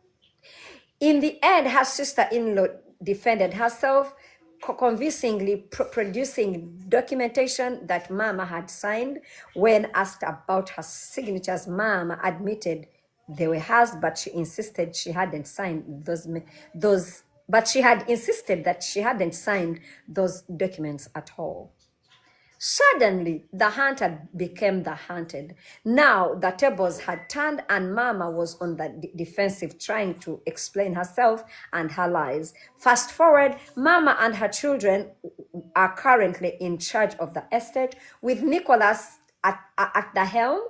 In the end, her sister-in-law defended herself, convincingly producing documentation that Mama had signed. When asked about her signatures, Mama admitted they were hers, but she insisted she hadn't signed those. But she had insisted that she hadn't signed those documents at all. Suddenly, the hunter became the hunted. Now the tables had turned and Mama was on the defensive, trying to explain herself and her lies. Fast forward, Mama and her children are currently in charge of the estate, with Nicholas at the helm,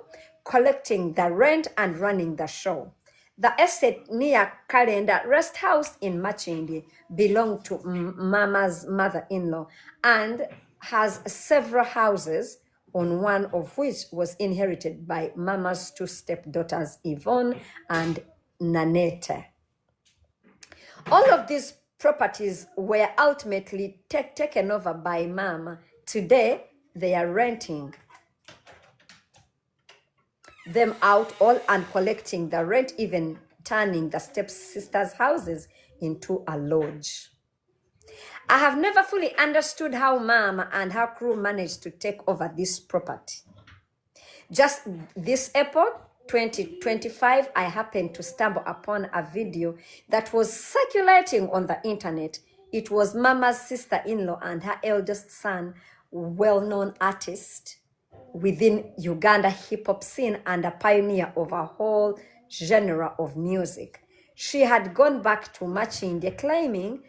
collecting the rent and running the show. The estate near Kalenda Rest House in Machindi belonged to Mama's mother-in-law and has several houses, on one of which was inherited by Mama's two stepdaughters, Yvonne and Nanette. All of these properties were ultimately taken over by Mama. Today, they are renting them out all and collecting the rent, even turning the stepsisters' houses into a lodge. I have never fully understood how Mama and her crew managed to take over this property. Just this April 2025, I happened to stumble upon a video that was circulating on the internet. It was Mama's sister-in-law and her eldest son, well-known artist within Uganda hip-hop scene and a pioneer of a whole genre of music. She had gone back to Machinde claiming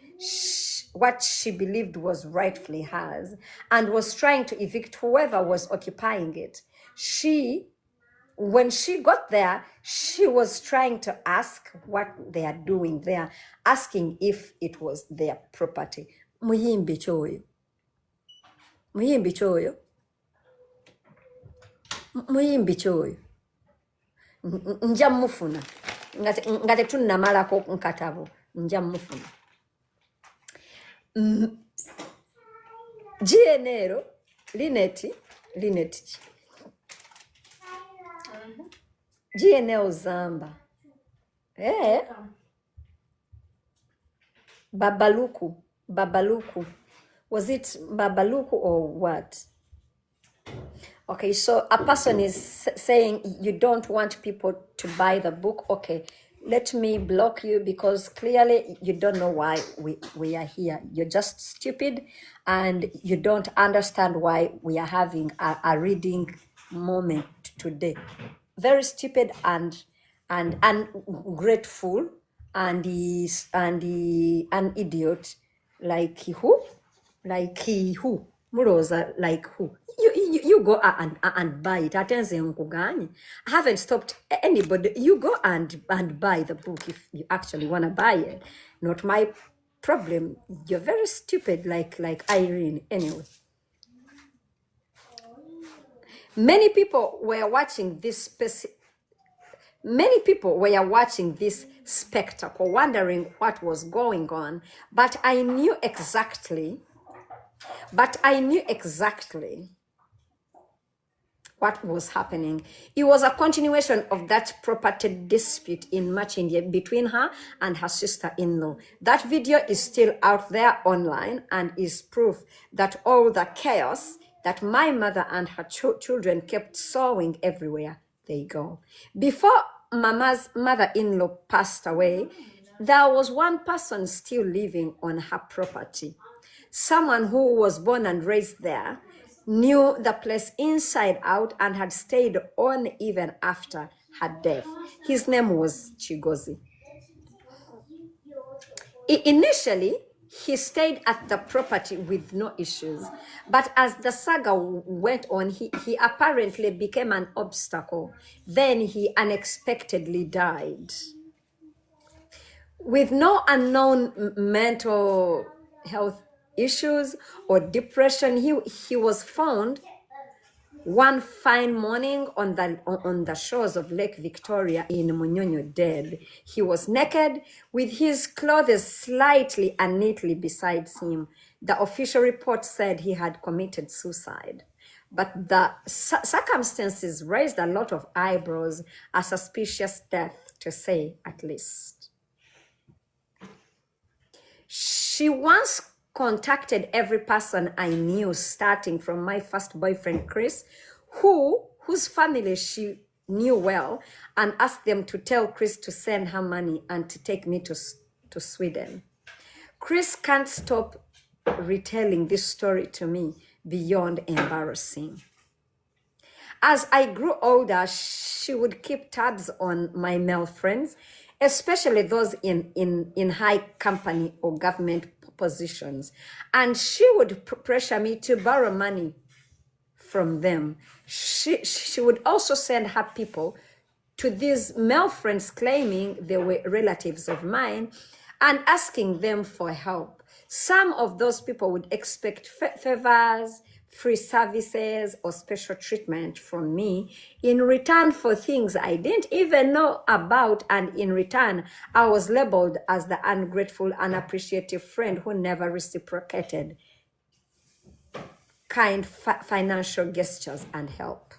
what she believed was rightfully hers and was trying to evict whoever was occupying it. When she got there, she was trying to ask what they are doing there, asking if it was their property. Muyimbi choyo. muyimbi kyoyo nja mufuna nga tetunnamalako nkatabo nja mufuna GNL Linet GNL Zamba Babaluku was it Babaluku or what? Okay, so a person is saying you don't want people to buy the book. Okay, let me block you because clearly you don't know why we are here. You're just stupid and you don't understand why we are having a reading moment today. Very stupid and ungrateful and an idiot like who? Like who? Muroza, like who? You go and buy it. Atenze nkuganye. I haven't stopped anybody. You go and buy the book if you actually want to buy it. Not my problem. You're very stupid, like Irene. Anyway, many people were watching this spectacle, wondering what was going on. But I knew exactly what was happening. It was a continuation of that property dispute in Machindia between her and her sister-in-law. That video is still out there online and is proof that all the chaos that my mother and her children kept sowing everywhere they go. Before Mama's mother-in-law passed away, there was one person still living on her property. Someone who was born and raised there, knew the place inside out and had stayed on even after her death. His name was Chigozi. Initially, he stayed at the property with no issues, but as the saga went on, he apparently became an obstacle. Then he unexpectedly died. With no unknown mental health issues or depression, he was found one fine morning on the shores of Lake Victoria in Munyonyo dead. He was naked with his clothes slightly and neatly beside him. The official report said he had committed suicide, but the circumstances raised a lot of eyebrows, a suspicious death to say at least. She once contacted every person I knew, starting from my first boyfriend, Chris, whose family she knew well, and asked them to tell Chris to send her money and to take me to Sweden. Chris can't stop retelling this story to me beyond embarrassing. As I grew older, she would keep tabs on my male friends, especially those in high company or government positions. And she would pressure me to borrow money from them. She would also send her people to these male friends claiming they were relatives of mine and asking them for help. Some of those people would expect favors, free services, or special treatment from me in return for things I didn't even know about, and in return, I was labeled as the ungrateful, unappreciative friend who never reciprocated kind financial gestures and help.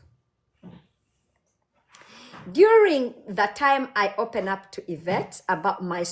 During the time I opened up to Yvette about my